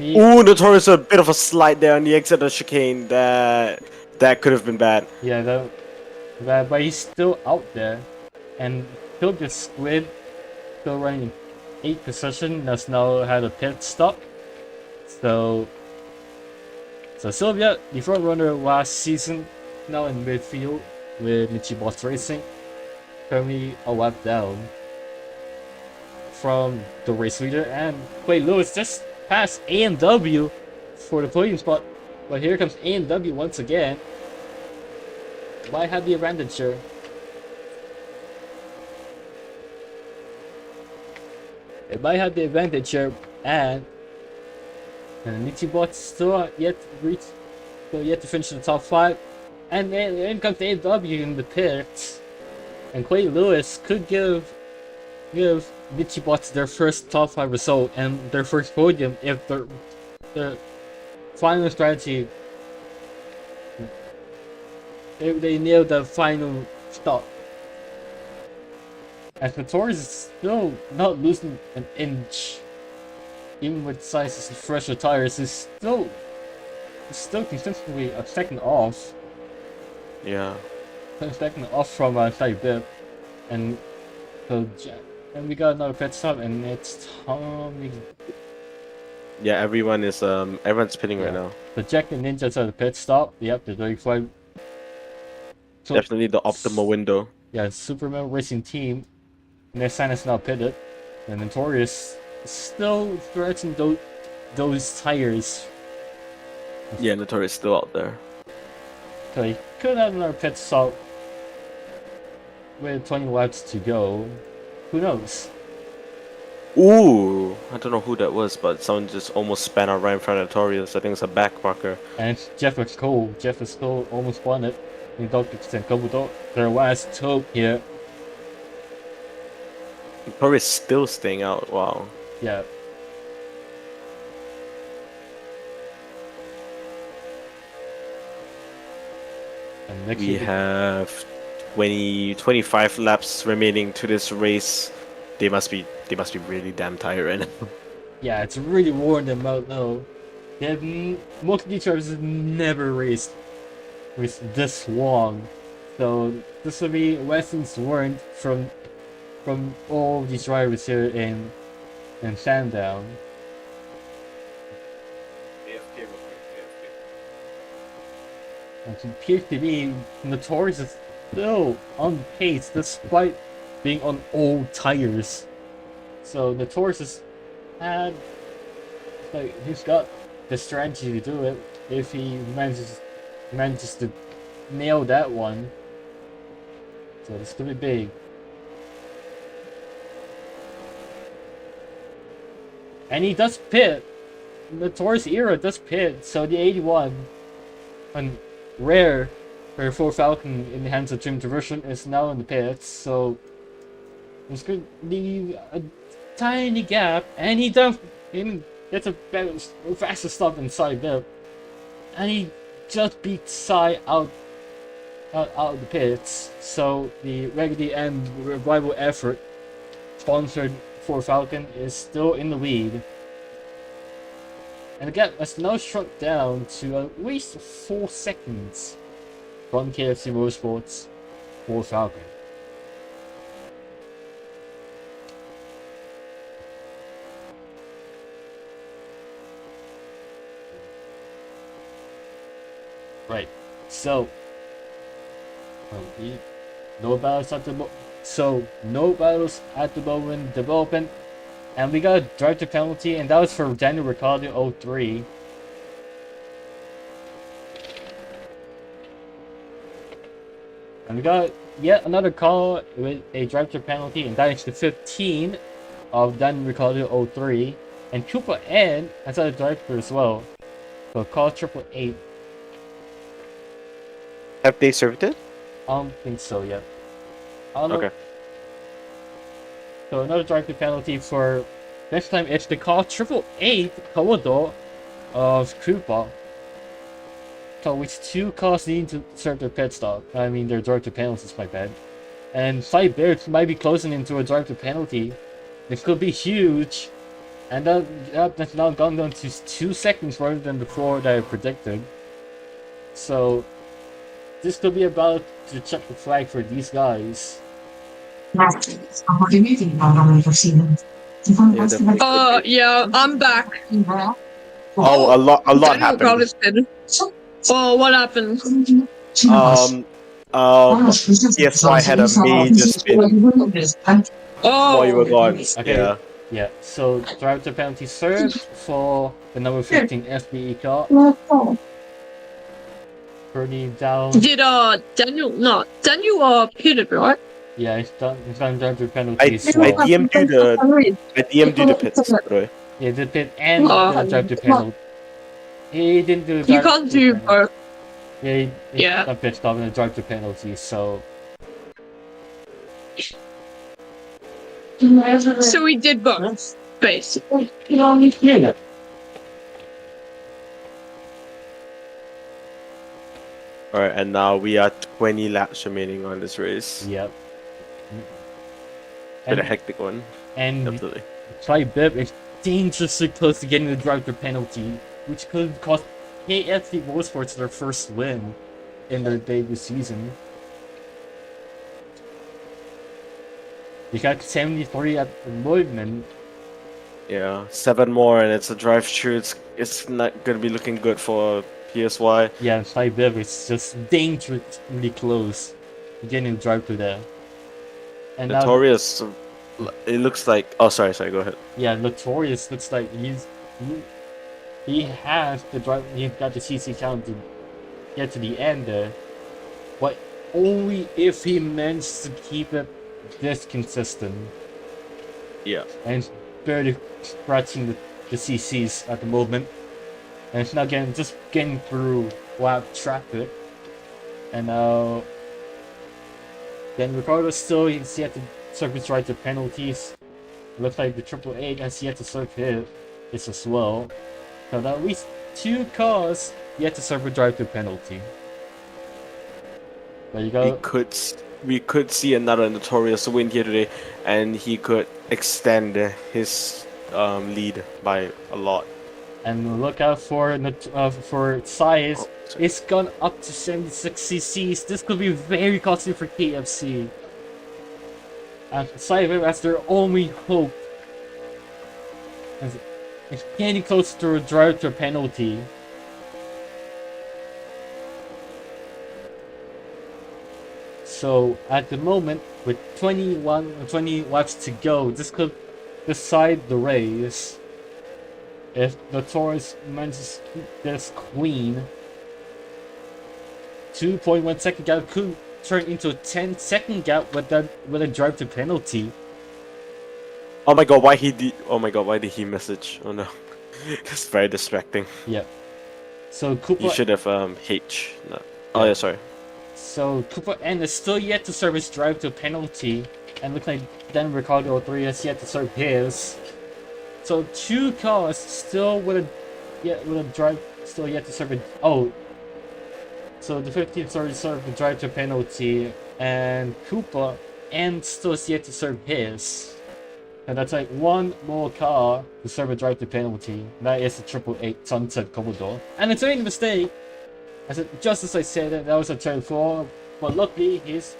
Ooh, Notorious a bit of a slide there on the exit of the chicane. That could have been bad. Yeah, but he's still out there, and Pilger Squid still running 8th position. Has now had a pit stop. So Sylvia, the front runner last season, now in midfield with Michibots Racing, currently a lap down from the race leader, and Clay Lewis just passed A&W for the podium spot. But here comes A&W once again. Might have the advantage here. It might have the advantage here, and Michibot's still yet to finish in the top 5. And then in comes A&W in the pits. And Clay Lewis could give Michibots their first top 5 result and their first podium if their final strategy, if they nail the final stop. As Notorious is still not losing an inch. Even with sizes of fresher tires, is still consistently a second off. Yeah. Second off from side bib, and so we got another pit stop, and it's Tommy. Yeah, everyone's spinning right now. The Jack and Ninjas at the pit stop. Yep, they're doing fine. So, Definitely the optimal window. Yeah, Superman Racing Team. Nissan is now pitted, and Notorious is still stretching those tires. Yeah, Notorious still out there. So he could have another pit stop with 20 laps to go. Who knows? Ooh, I don't know who that was, but someone just almost span out right in front of Notorious. I think it's a back marker. And Jeff is cool. Jeff is cool, almost won it. In Dr. Kabuto, their last hope here. Notorious still staying out. Wow. Yeah. And We have 25 laps remaining to this race. They must be really damn tired right now. Yeah, it's really worn them out though. Most GT drivers have never raced with this long, so this will be lessons learned from all these drivers here in Sandown. And it appears to be Notorious is still on pace despite being on old tires. So Notorious has had, he's got the strategy to do it if he manages to nail that one. So this could be big. And he does pit. Notorious era does pit, so the 81 on rare for Ford Falcon in the hands of Jim Traversion is now in the pits, so there's going to be a tiny gap, and he gets a better, faster stop inside there, and he just beats Sai out of the pits. So the Raggedy and Revival effort sponsored Ford Falcon is still in the lead. And the gap has now shrunk down to at least 4 seconds from KFC Motorsports Ford Falcon. Right, so No battles at the no battles at the moment development, and we got a drive to penalty, and that was for Daniel Ricciardo 03. And we got yet another call with a drive to penalty, and that is the 15 of Daniel Ricciardo 03, and Cooper N has had a driver as well. So call 888. Have they served it? I don't think so yet. I don't know. Okay. So another drive to penalty for next time it's the call 888 Commodore of Cooper. So which two cars need to serve their pit stop. I mean their drive to penalties, my bad. And 5 Bears might be closing into a drive to penalty. It could be huge. And that's now gone down to 2 seconds rather than before that I predicted. So this could be about to check the flag for these guys. Yeah, I'm back. Oh, a lot Daniel happened. Ricciardo's dead. Oh, what happened? Yes, I had a major spin Oh, while you were gone. Okay. Yeah. Yeah, so drive to penalty served for the number 15 FBE car. Pretty down. did Daniel? No, Daniel pitted, right? Yeah, he's done drive to I penalty as well. DM'd you the pits, by the way. Yeah, the pit and the drive to penalty. He didn't do the You drive can't to do penalty. both. Yeah, he Yeah. got pit stop and a drive to penalty, so So we did both, basically. Alright, and now we are 20 laps remaining on this race. yep. Bit a And, hectic one, and absolutely. Tri-Bib is dangerously close to getting the drive to penalty, which could cost KFC Motorsports their first win in their debut season. They got 73 at the moment. Yeah, 7 more and it's a drive-through. It's not gonna be looking good for PSY. Yeah, and Tri-Bib is just dangerously close to getting the drive to there. And now, Notorious, it looks like... Oh, sorry, go ahead. yeah, Notorious looks like he has the drive. He's got the CC count to get to the end there, but only if he manages to keep it this consistent. Yeah. And he's barely scratching the CCs at the moment, and it's not just getting through lap traffic. And now, then Ricardo still he's yet to serve his right to penalties. It looks like the 888 has yet to serve his as well. So now at least 2 cars yet to serve a drive to penalty. There you go. We could see another Notorious win here today, and he could extend his lead by a lot. And look out for size. Oh, It's gone up to 76 cc's. This could be very costly for KFC. And Cyber, that's their only hope. It's getting close to a drive to a penalty. So at the moment, with 20 laps to go, this could decide the race. If Notorious manages to keep this clean, 2.1 second gap could turn into a 10-second gap with a drive to penalty. Oh my god, why did he message? Oh no. That's very distracting. Yeah. So Cooper. He should have H. No. Oh yeah, sorry. So Cooper N is still yet to serve his drive to a penalty, and looks like then Ricardo 03 has yet to serve his. So 2 cars still with a drive still yet to serve it. Oh, so the 15th already served the drive to penalty, and Cooper and still is yet to serve his. And that's like 1 more car to serve a drive to penalty. That is the 888 Sunset Commodore. And it's made a mistake. Just as I said it, that was a turn 4, but luckily he's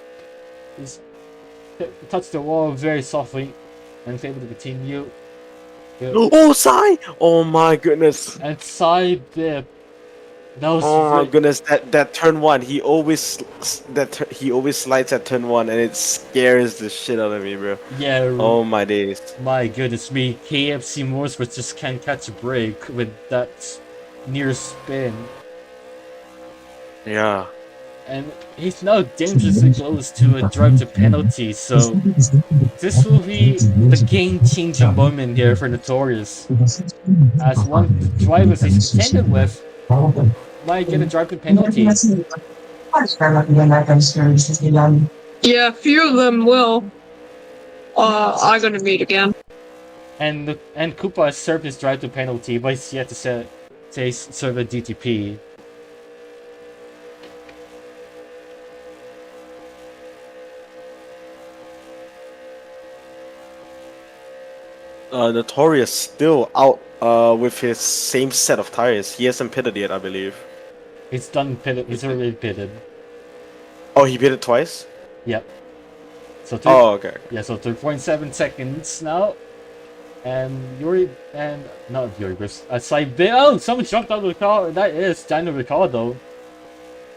touched the wall very softly and is able to continue. Oh, Sai! Oh my goodness! And Side Bip That was Oh my very- goodness, that turn one, he always slides at turn one, and it scares the shit out of me, bro. yeah. Oh my days. My goodness me, KFC Motorsports just can't catch a break with that near spin. Yeah. And he's now dangerously close to a drive to penalty, so this will be the game-changing moment here for Notorious. As one of the drivers he's contended with might get a drive to penalty. Yeah, a few of them will. Are gonna meet again. And Koopa has served his drive to penalty, but he's yet to serve a DTP. Notorious still out with his same set of tires. He hasn't pitted yet, I believe. He's done pitted. He's already pitted. Oh, he pitted twice? Yep. So Oh, okay. yeah, so 3.7 seconds now. And Yuri and not Yuri Griffiths. Side bit. Oh, someone jumped out of the car. That is Daniel Ricciardo.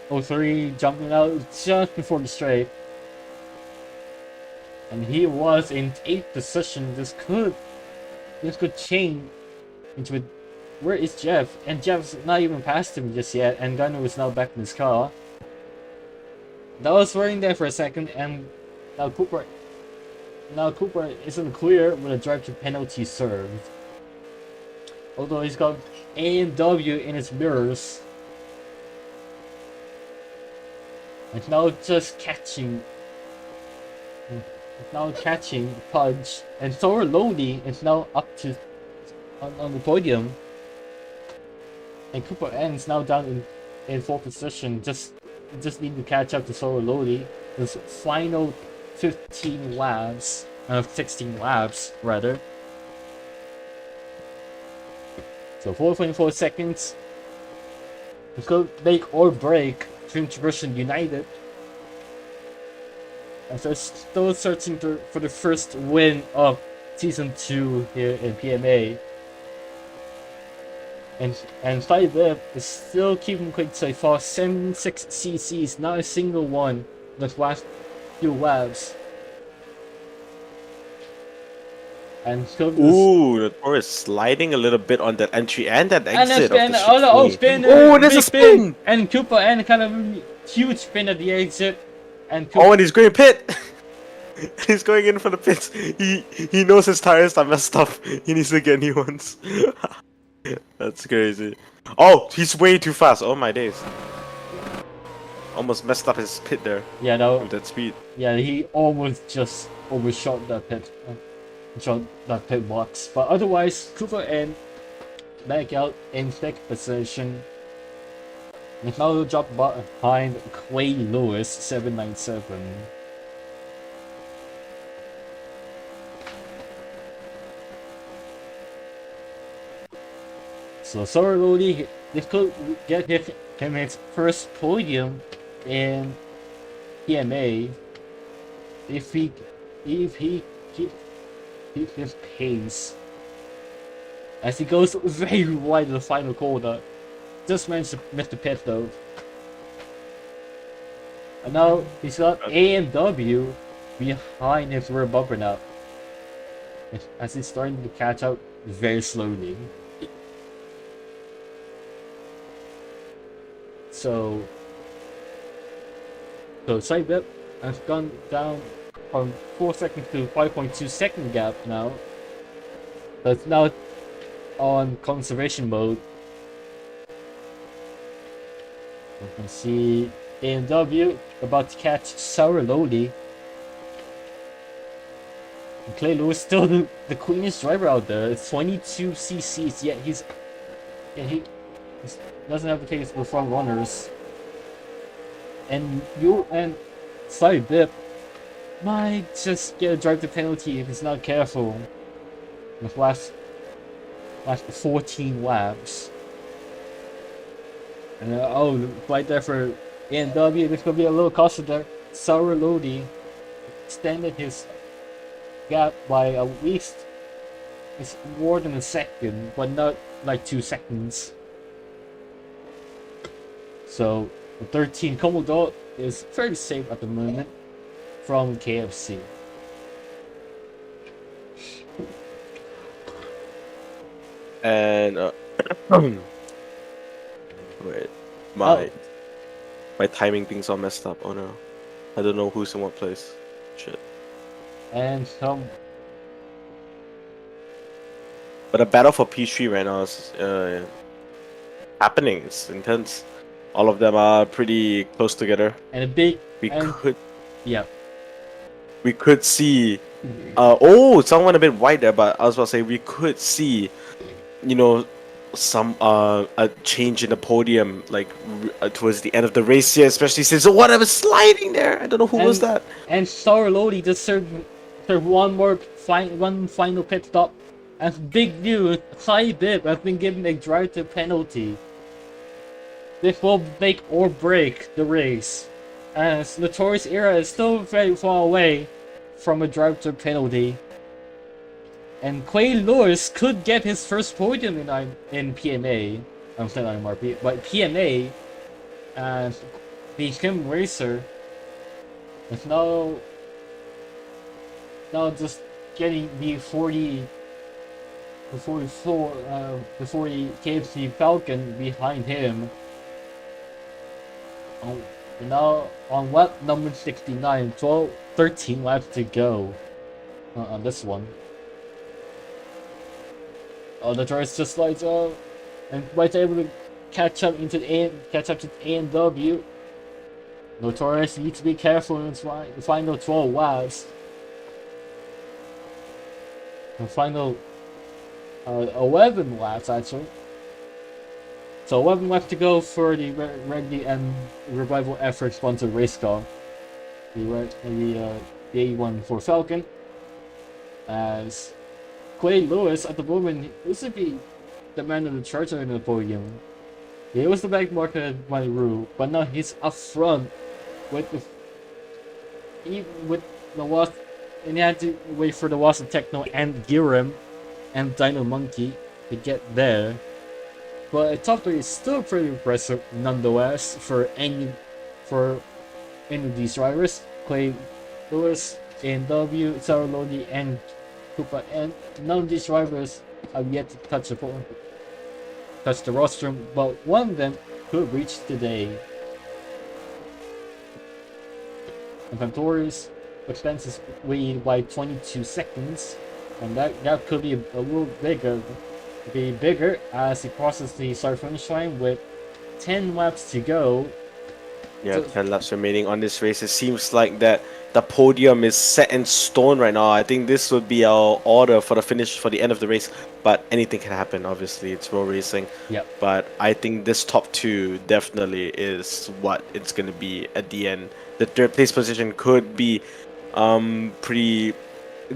03 jumping out just before the straight. And he was in 8th position. This could change into a, where is Jeff? And Jeff's not even past him just yet. And Daniel is now back in his car. That was waiting there for a second, and now Cooper isn't clear with a drive to penalty served. Although he's got A and W in his mirrors. And now just catching. Now catching Pudge. And Thor Lodi is now up to on the podium. And Cooper N is now down in 4th position. Just need to catch up to Thor Lodi. This final 15 laps, 16 laps rather. So 4.4 seconds. It could make or break Dream Tradition United. As they're still searching for the first win of Season 2 here in PMA. And 5 is still keeping quick so far. 76 cc's, not a single one in the last few laps. And Ooh, the car is sliding a little bit on that entry and that exit. spin, of the oh no, oh chicane. spin! Oh, there's big a spin! And Cooper and kind of huge spin at the exit. And Oh, and he's going pit. He's going in for the pits. He knows his tires are messed up. He needs to get new ones. That's crazy. Oh, he's way too fast. Oh my days. Almost messed up his pit there yeah, no, with that speed. yeah, he almost just overshot that pit. Shot that pit box, but otherwise Cooper and back out in 6th position. And now drop behind Clay Lewis 797. So Sorolodi, this could get him his first podium in PMA if he keeps his pace as he goes very wide in the final corner. Just managed to miss the pit though. And now he's got A and W behind his rear bumper now. As he's starting to catch up very slowly. So side whip has gone down from 4 seconds to 5.2 second gap now. So it's now on conservation mode. You can see A&W about to catch Sour Lodi. And Clay Lewis still the cleanest driver out there. It's 22 cc's, yet he doesn't have to take the front runners. And Side Bip might just get a drive to penalty if he's not careful. With last 14 laps. And right there for A&W, this could be a little caution there. Sour Lodi extended his gap by at least it's more than a second, but not like 2 seconds. So the 13 Commodore is fairly safe at the moment from KFC. And wait, Oh, my timing thing's all messed up. Oh no, I don't know who's in what place. Shit. and But the battle for P3 right now is happening. It's intense. All of them are pretty close together. and a big We and could yeah. we could see. Oh, someone a bit wide there, but I was about to say we could see, you know, some a change in the podium like towards the end of the race here, especially since whatever sliding there. I don't know who was that. And Star Lodi just served one final pit stop. And big news, Kai Bib has been given a driver penalty. This will make or break the race, as Notorious Era is still very far away from a driver penalty. And Quay Lewis could get his first podium in PMA. I'm saying IMRP, but PMA, and the Kim Racer is now just getting the 40 the 44 the 40 KFC Falcon behind him. Now on lap number 69, 13 laps to go on this one. Oh, the driver's just slides up and might be able to catch up to A&W. Notorious needs to be careful in the final 12 laps. The final 11 laps actually. So 11 laps to go for the Ready and Revival Effort sponsored race car. The A1 for Falcon. As Quay Lewis at the moment used to be the man of the church in the podium. He was the back marker by Rue, but now he's up front with the Wasp, and he had to wait for the Wasp Techno and Girim and Dino Monkey to get there. But a top 3 is still pretty impressive nonetheless for any of these drivers. Quay Lewis, A&W, Saralodi, and Koopa, and none of these drivers have yet to touch the rostrum, but one of them could reach today. Inventories expenses weighed by 22 seconds, and that could be a little bigger. Be bigger as he crosses the start finish line with 10 laps to go. Yeah, So- 10 laps remaining on this race. It seems like that the podium is set in stone right now. I think this would be our order for the end of the race, but anything can happen. Obviously, it's road racing. Yep. But I think this top 2 definitely is what it's going to be at the end. The third place position could be pretty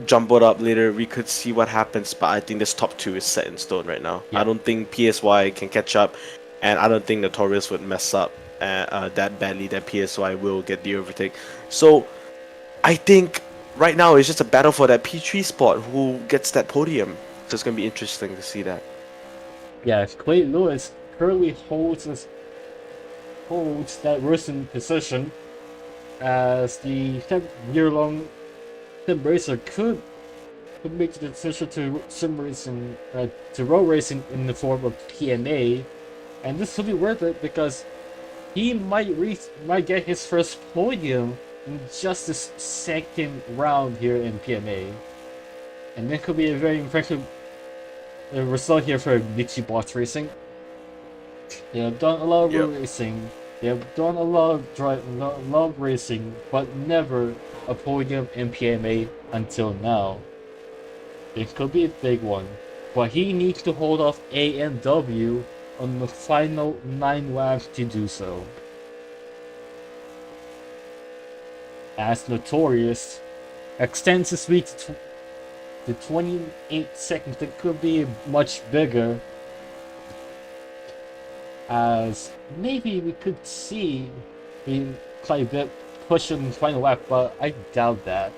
jumbled up later. We could see what happens, but I think this top 2 is set in stone right now. Yeah. I don't think PSY can catch up, and I don't think Notorious would mess up that badly that PSY will get the overtake. So I think right now it's just a battle for that P3 spot, who gets that podium. So it's going to be interesting to see that. Yeah, Quay Lewis currently holds that racing position, as the 7-year-long sim racer could make the decision to sim racing to road racing in the form of PMA, and this will be worth it because he might get his first podium in just this second round here in PMA, and that could be a very impressive result here for Vichy Box Racing. They have done a lot of road racing. They have done a lot of racing, but never a podium in PMA until now. It could be a big one, but he needs to hold off A&W on the final 9 laps to do so. As Notorious extends his lead to 28 seconds, that could be much bigger, as maybe we could see him play a bit push in the final lap, but I doubt that.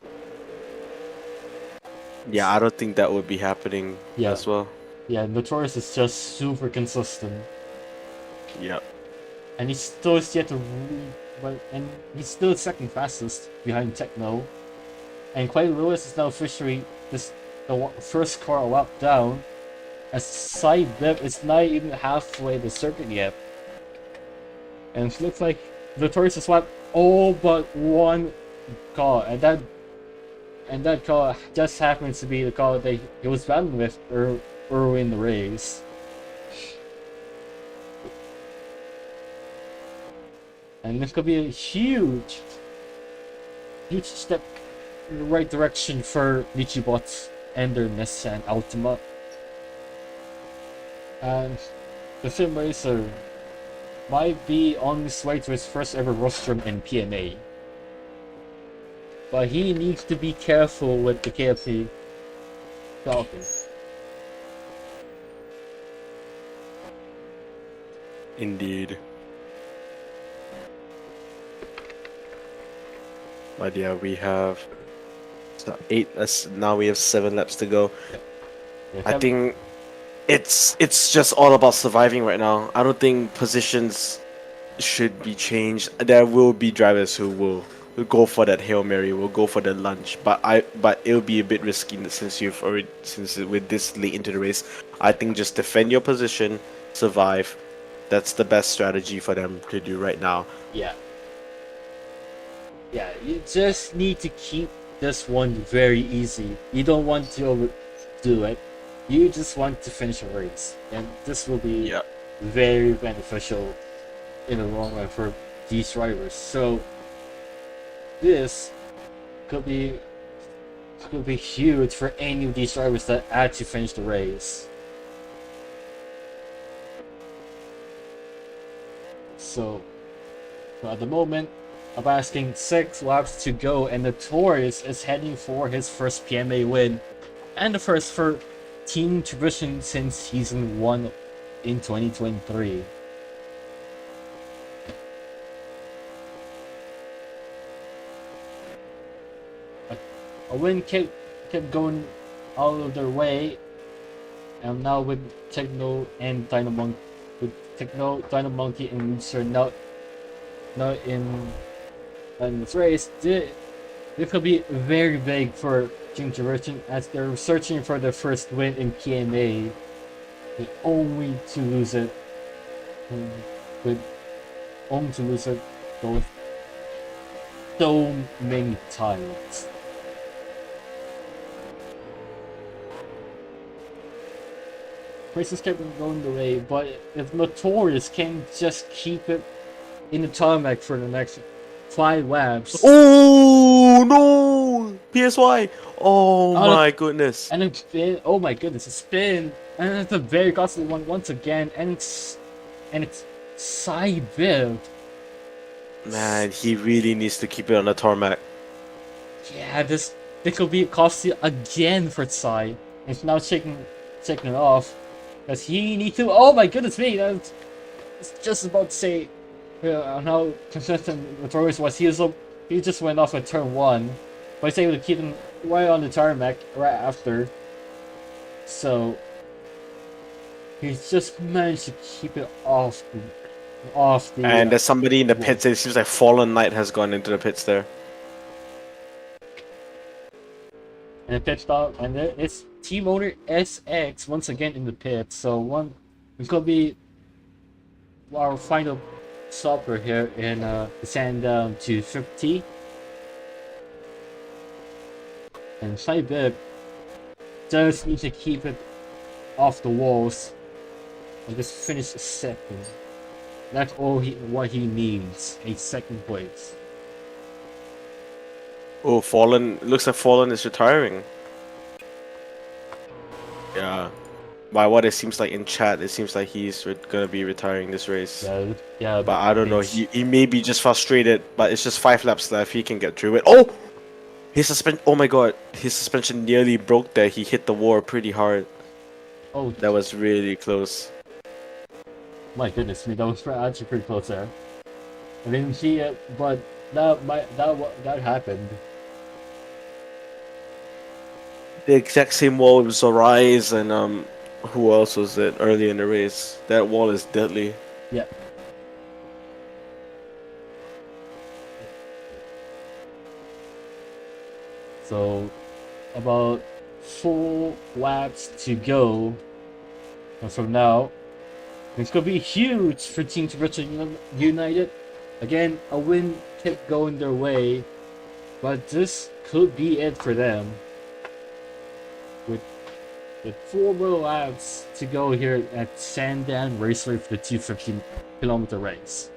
Yeah, I don't think that would be happening as well. Yeah, Notorious is just super consistent. Yeah. and he's still yet to and he's still second fastest behind Techno. And Clay Lewis is now officially the first car a lap down, as Side Bib is not even halfway the circuit yet. And it looks like Victorious has swapped all but one car, and that car just happens to be the car that he was battling with early in the race. And this could be a huge step in the right direction for Nichibots and their Nissan Altima. And the Sim Racer might be on his way to his first ever rostrum in PMA. But he needs to be careful with the KFC Falcons. Indeed. But yeah, we have 8. Now we have 7 laps to go. I think it's just all about surviving right now. I don't think positions should be changed. There will be drivers who will go for that Hail Mary, will go for the lunge, but it'll be a bit risky since with this late into the race. I think just defend your position, survive. That's the best strategy for them to do right now. Yeah. Yeah, you just need to keep this one very easy. You don't want to overdo it. You just want to finish a race. And this will be very beneficial in the long run for these drivers. So this could be huge for any of these drivers that actually finish the race. So at the moment, I'm asking 6 laps to go, and Notorious is heading for his first PMA win, and the first for Team Tradition since Season 1 in 2023. A win kept going out of their way, and now with Techno and Dynamonkey, and Rooster now in this race, this could be very big for Team Tradition as they're searching for their first win in PMA, only to lose it both so many times. Races kept going the way, but if Notorious can just keep it in the tarmac for the next 5 laps. Oh no! PSY! Oh my goodness! And it's been, oh my goodness, it's been, and it's a very costly one once again, and it's side build. Man, he really needs to keep it on the tarmac. Yeah, this could be costly again for Sai. It's now taking it off, because he needs to. Oh my goodness me! I was just about to say how consistent Notorious was. He just went off at turn 1, but he's able to keep him right on the tarmac right after. So he's just managed to keep it off the. And there's somebody in the pits. It seems like Fallen Knight has gone into the pits there. And a pit stop, and it's Team Owner SX once again in the pit. So it could be our final stopper here in the Sandown 250. And Saibib just needs to keep it off the walls and just finish second. That's what he needs, a second place. Oh, Fallen. Looks like Fallen is retiring. Yeah. By what it seems like in chat, it seems like he's gonna be retiring this race. Yeah. But I don't know. He may be just frustrated. But it's just 5 laps left. He can get through it. Oh, his suspension. Oh my god, his suspension nearly broke there. He hit the wall pretty hard. Oh, that was really close. My goodness me, that was actually pretty close there. I didn't see it, but that happened. The exact same wall with Zorais and who else was it early in the race? That wall is deadly. Yeah. So about 4 laps to go. And from now, it's gonna be huge for Team Division United. Again, a win kept going their way, but this could be it for them. With 4 more laps to go here at Sandown Raceway for the 250-kilometer race.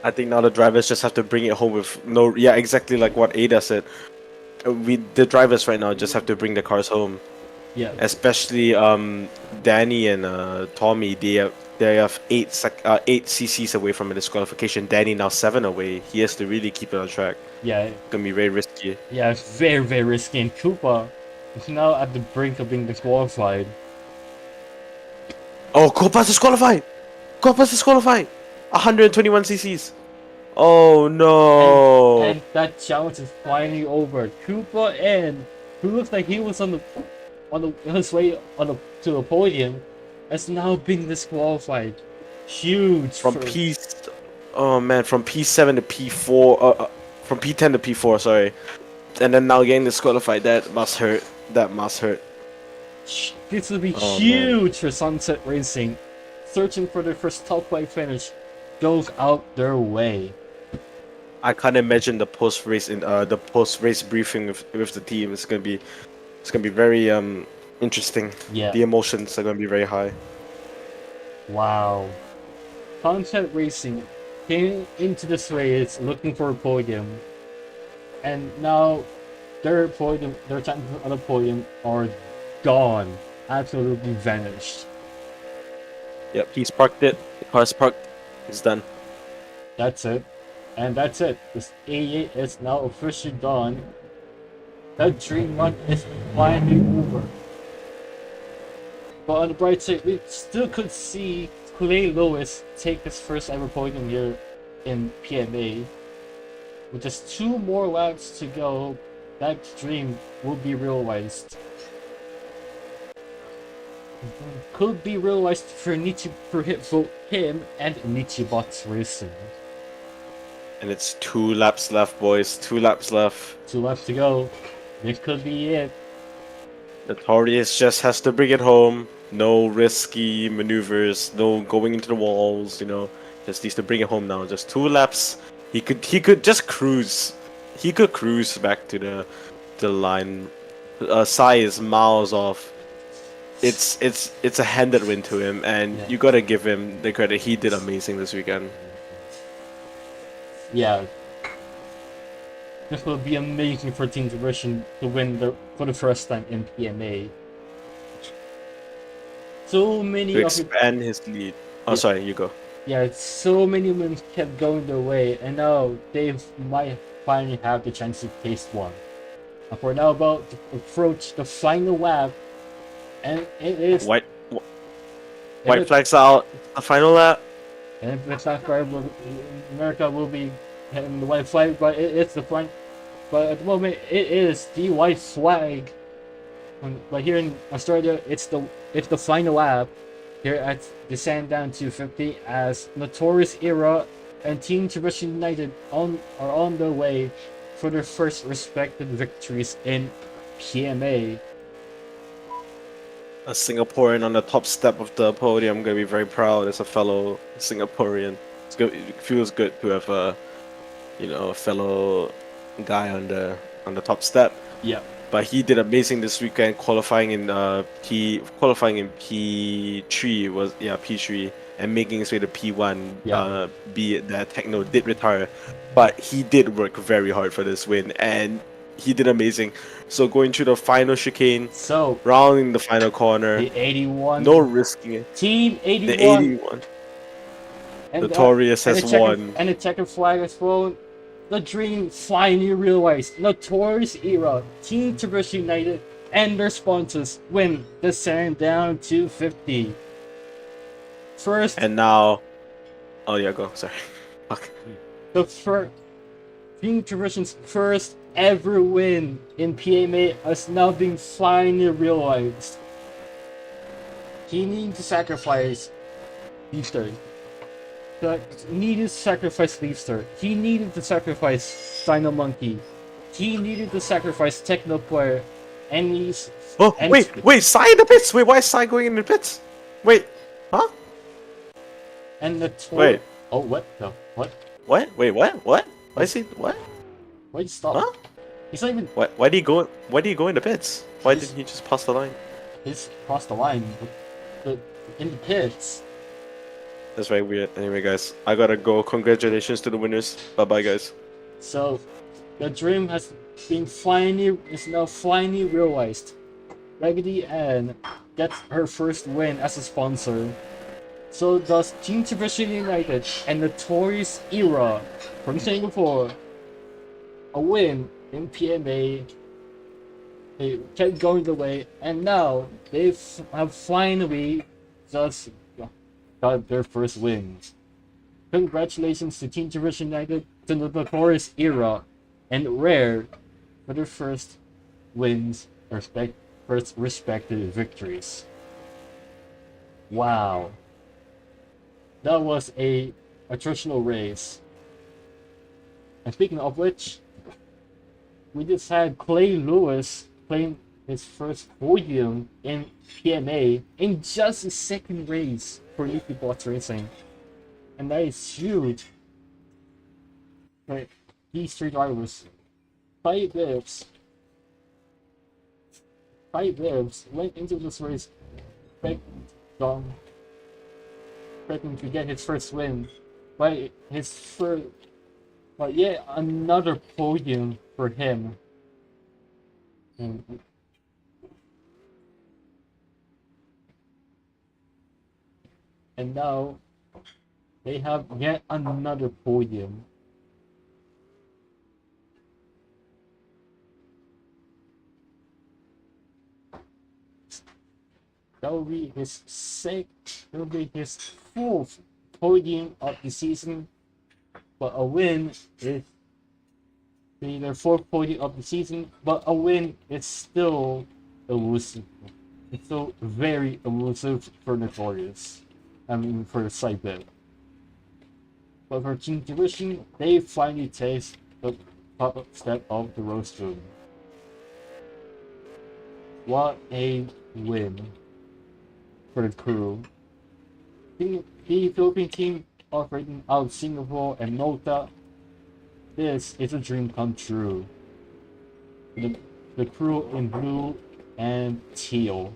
I think now the drivers just have to bring it home with no. Yeah, exactly like what Ada said. The drivers right now just have to bring the cars home. Yeah, Especially Danny and Tommy. They have 8 cc's away from a disqualification. Danny now 7 away. He has to really keep it on track. yeah, Gonna be very risky. yeah. It's very, very risky. And Koopa is now at the brink of being disqualified. Oh, Copa's disqualified! Copa's disqualified! 121 cc's. Oh no! And that challenge is finally over. Koopa and who looks like he was on his way to the podium has now been disqualified. Huge From for, oh man, from P7 to P4, from P10 to P4, sorry. And then now getting disqualified, that must hurt. That must hurt. This will be Oh, huge for Sunset Racing. Searching for their first top 5 finish goes out their way. I can't imagine the post race briefing with the team. It's gonna be very interesting. Yeah. The emotions are gonna be very high. Wow. Sunset Racing came into this race looking for a podium, and now their chances on the podium are gone, absolutely vanished. Yep, he's parked it. The car's parked. It's done. That's it. And that's it. This 88 is now officially done. That dream run is finally over. But on the bright side, we still could see Clay Lewis take his first ever podium here in PMA. With just 2 more laps to go, that dream will be realized. Could be realized for him and Nichibots Racing. And it's 2 laps left, boys. 2 laps left. 2 laps to go. This could be it. Notorious just has to bring it home. No risky maneuvers. No going into the walls. You know, just needs to bring it home now. Just 2 laps. He could just cruise. He could cruise back to the line. Sai is miles off. It's a handed win to him, and Yeah. you gotta give him the credit. He did amazing this weekend. Yeah. This will be amazing for Team Division to win for the first time in PMA. So many To of it, expand his lead. Oh, Yeah. sorry, you go. yeah, so many wins kept going their way, and now they might finally have the chance to taste one. And we're now about to approach the final lap, and it is White it- flags out. The final lap. And if it's not correct, America will be having the white flag, but it's the front. But at the moment, it is the white flag. But here in Australia, it's the final lap here at the Sandown 250 as Notorious Era and Team Division United are on their way for their first respective victories in PMA. A Singaporean on the top step of the podium. I'm gonna be very proud as a fellow Singaporean. It's good. It feels good to have a fellow guy on the top step. Yeah. But he did amazing this weekend, qualifying in P3 P3 and making his way to P1. Yeah. Be it that Techno did retire, but he did work very hard for this win, and he did amazing. So going through the final chicane, So rounding the final corner, the 81, no risking it. Team 81, The 81, and, Notorious and has the won. And the checkered flag has flown. The dream finally realized. Notorious Era, Team Division United, and their sponsors win the Sandown 250. First, And now, oh yeah, go. Sorry. Fuck. the first Team Division's first ever win in PMA has now been finally realized. He needed to sacrifice Easter. He needed to sacrifice Leafster. He needed to sacrifice Dino Monkey. he needed to sacrifice Techno player, and he's Oh, and wait, Sai in the pits. Wait, why is Sai going in the pits? Wait, huh? and the Wait, Oh, what? No, what? what? Wait, what? What? Why is he? What? Wait, stop! Huh? He's not even. Why did he go? Why did he go in the pits? Why He's- didn't he just pass the line? He's crossed the line, but in the pits. That's very weird. Anyway, guys, I gotta go. Congratulations to the winners. Bye, bye, guys. So, the dream is now finally realized. Raggedy Ann gets her first win as a sponsor. So does Team Division United and Notorious Era from Singapore. A win in PMA. They kept going the way, and now they have finally just got their first win. Congratulations to Team Division United, to the Notorious Era, and Rare for their first wins, first respective victories. Wow. That was a attritional race. And speaking of which, we just had Clay Lewis playing his first podium in PMA in just his second race for Leafy Bots Racing. And that is huge. Right. These three drivers. 5 lives went into this race expecting to get his first win, but yet another podium for him. And now they have yet another podium. That will be his fourth podium of the season. But a win is their fourth podium of the season. But a win is still elusive. It's still very elusive for Notorious. I mean, for Cyber. But for Team Division, they finally taste the top step of the rostrum. What a win for the crew. The Philippine team operating out of Singapore and Malta. This is a dream come true. The crew in blue and teal.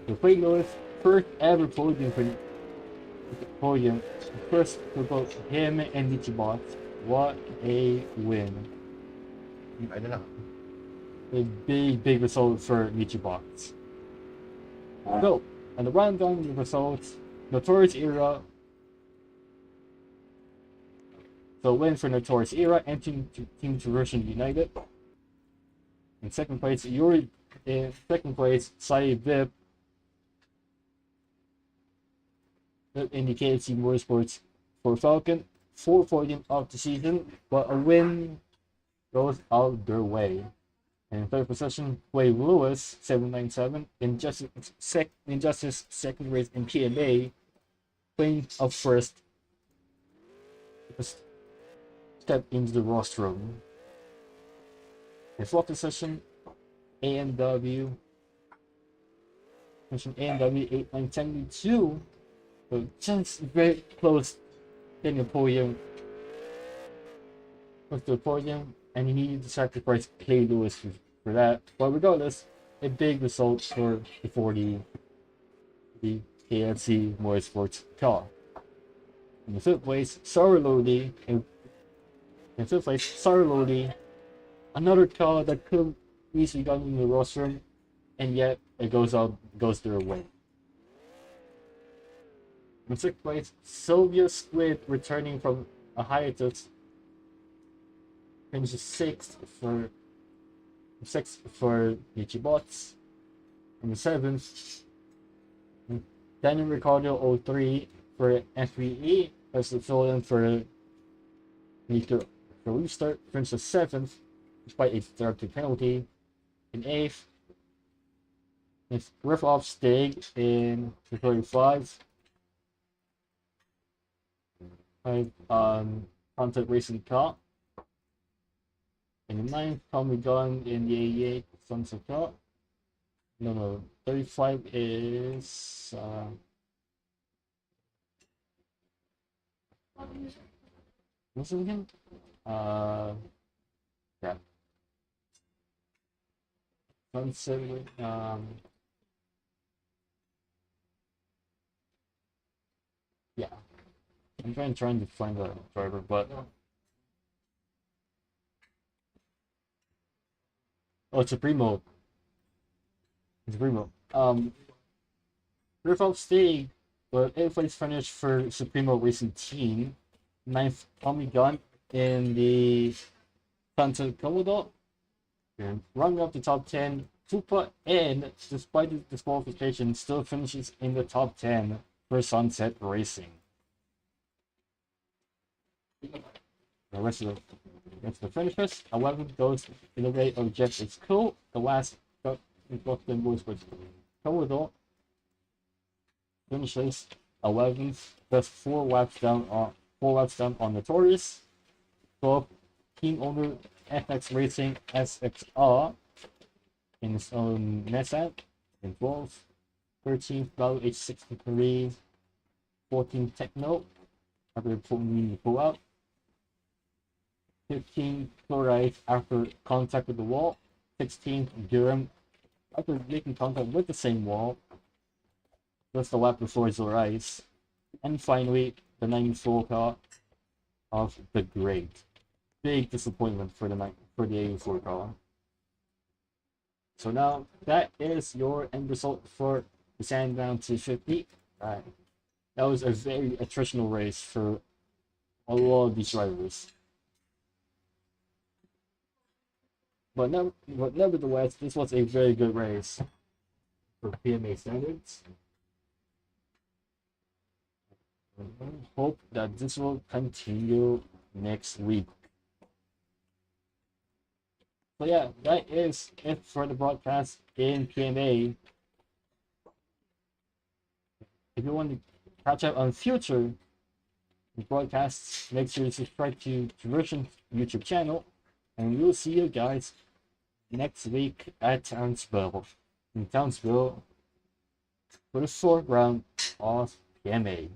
The Clay Lewis first ever podium for the podium. First for both him and Nichibot. What a win. I don't know. A big result for Nichibot. So, and the rundown of the results, Notorious Era. So win for Notorious Era and Team Division United. In second place, Sai Vip. Indicated Team Motorsports for Falcon. 4th podium of the season, but a win goes out their way. And in third position, Clay Lewis, 797, in just his second race in PMA, playing up first, step into the rostrum. In fourth position, AMW 8972, so just very close getting a podium. Close to the podium. And he needed to sacrifice Clay Lewis for that. But regardless, a big result for the KFC Motorsports car. In the fifth place, Sarah Lodi, another car that could easily gotten in the rostrum, and yet it goes their way. In sixth place, Sylvia Squid returning from a hiatus. Finishes sixth for Nichibots. And the seventh, Daniel Ricardo 03 for FVE as the fill-in for Nico restart. Finishes seventh despite a directed penalty. In eighth, it's Riff Off Stig in the 35. contact racing car. In the 9th, Tommy Gunn in the 88 Sunset car. No, 35 is what's it again? Yeah. Sunset. Yeah. I'm trying to find the driver, but oh, it's a primo. It's a primo. Riff staying, but 8th place finish for Supremo Racing Team. 9th, Tommy Gunn in the Santa Commodore. And running up the top 10, Tupa N, despite the disqualification, still finishes in the top 10 for Sunset Racing. The rest of the finishers, 11th goes in the way of Jeff It's Cool. The last Boston Boys was Commodore. Finishes 11th, just 4 laps down on Notorious. 12th, team owner FX Racing SXR in his own Nissan in 12th. 13th, Battle H63. 14th, Techno after pulling pull out. 15th, Chloride after contact with the wall. 16th, Durham after making contact with the same wall. Just a lap before Zorice. And finally, the 94 car of the Great. Big disappointment for the 84 car. So now that is your end result for the Sandown 250. That was a very attritional race for a lot of these drivers. But nevertheless, this was a very good race for PMA standards. Hope that this will continue next week. So yeah, that is it for the broadcast in PMA. If you want to catch up on future broadcasts, make sure to subscribe to Version's YouTube channel, and we'll see you guys next week at Townsville. In Townsville for the 4th round of PMA.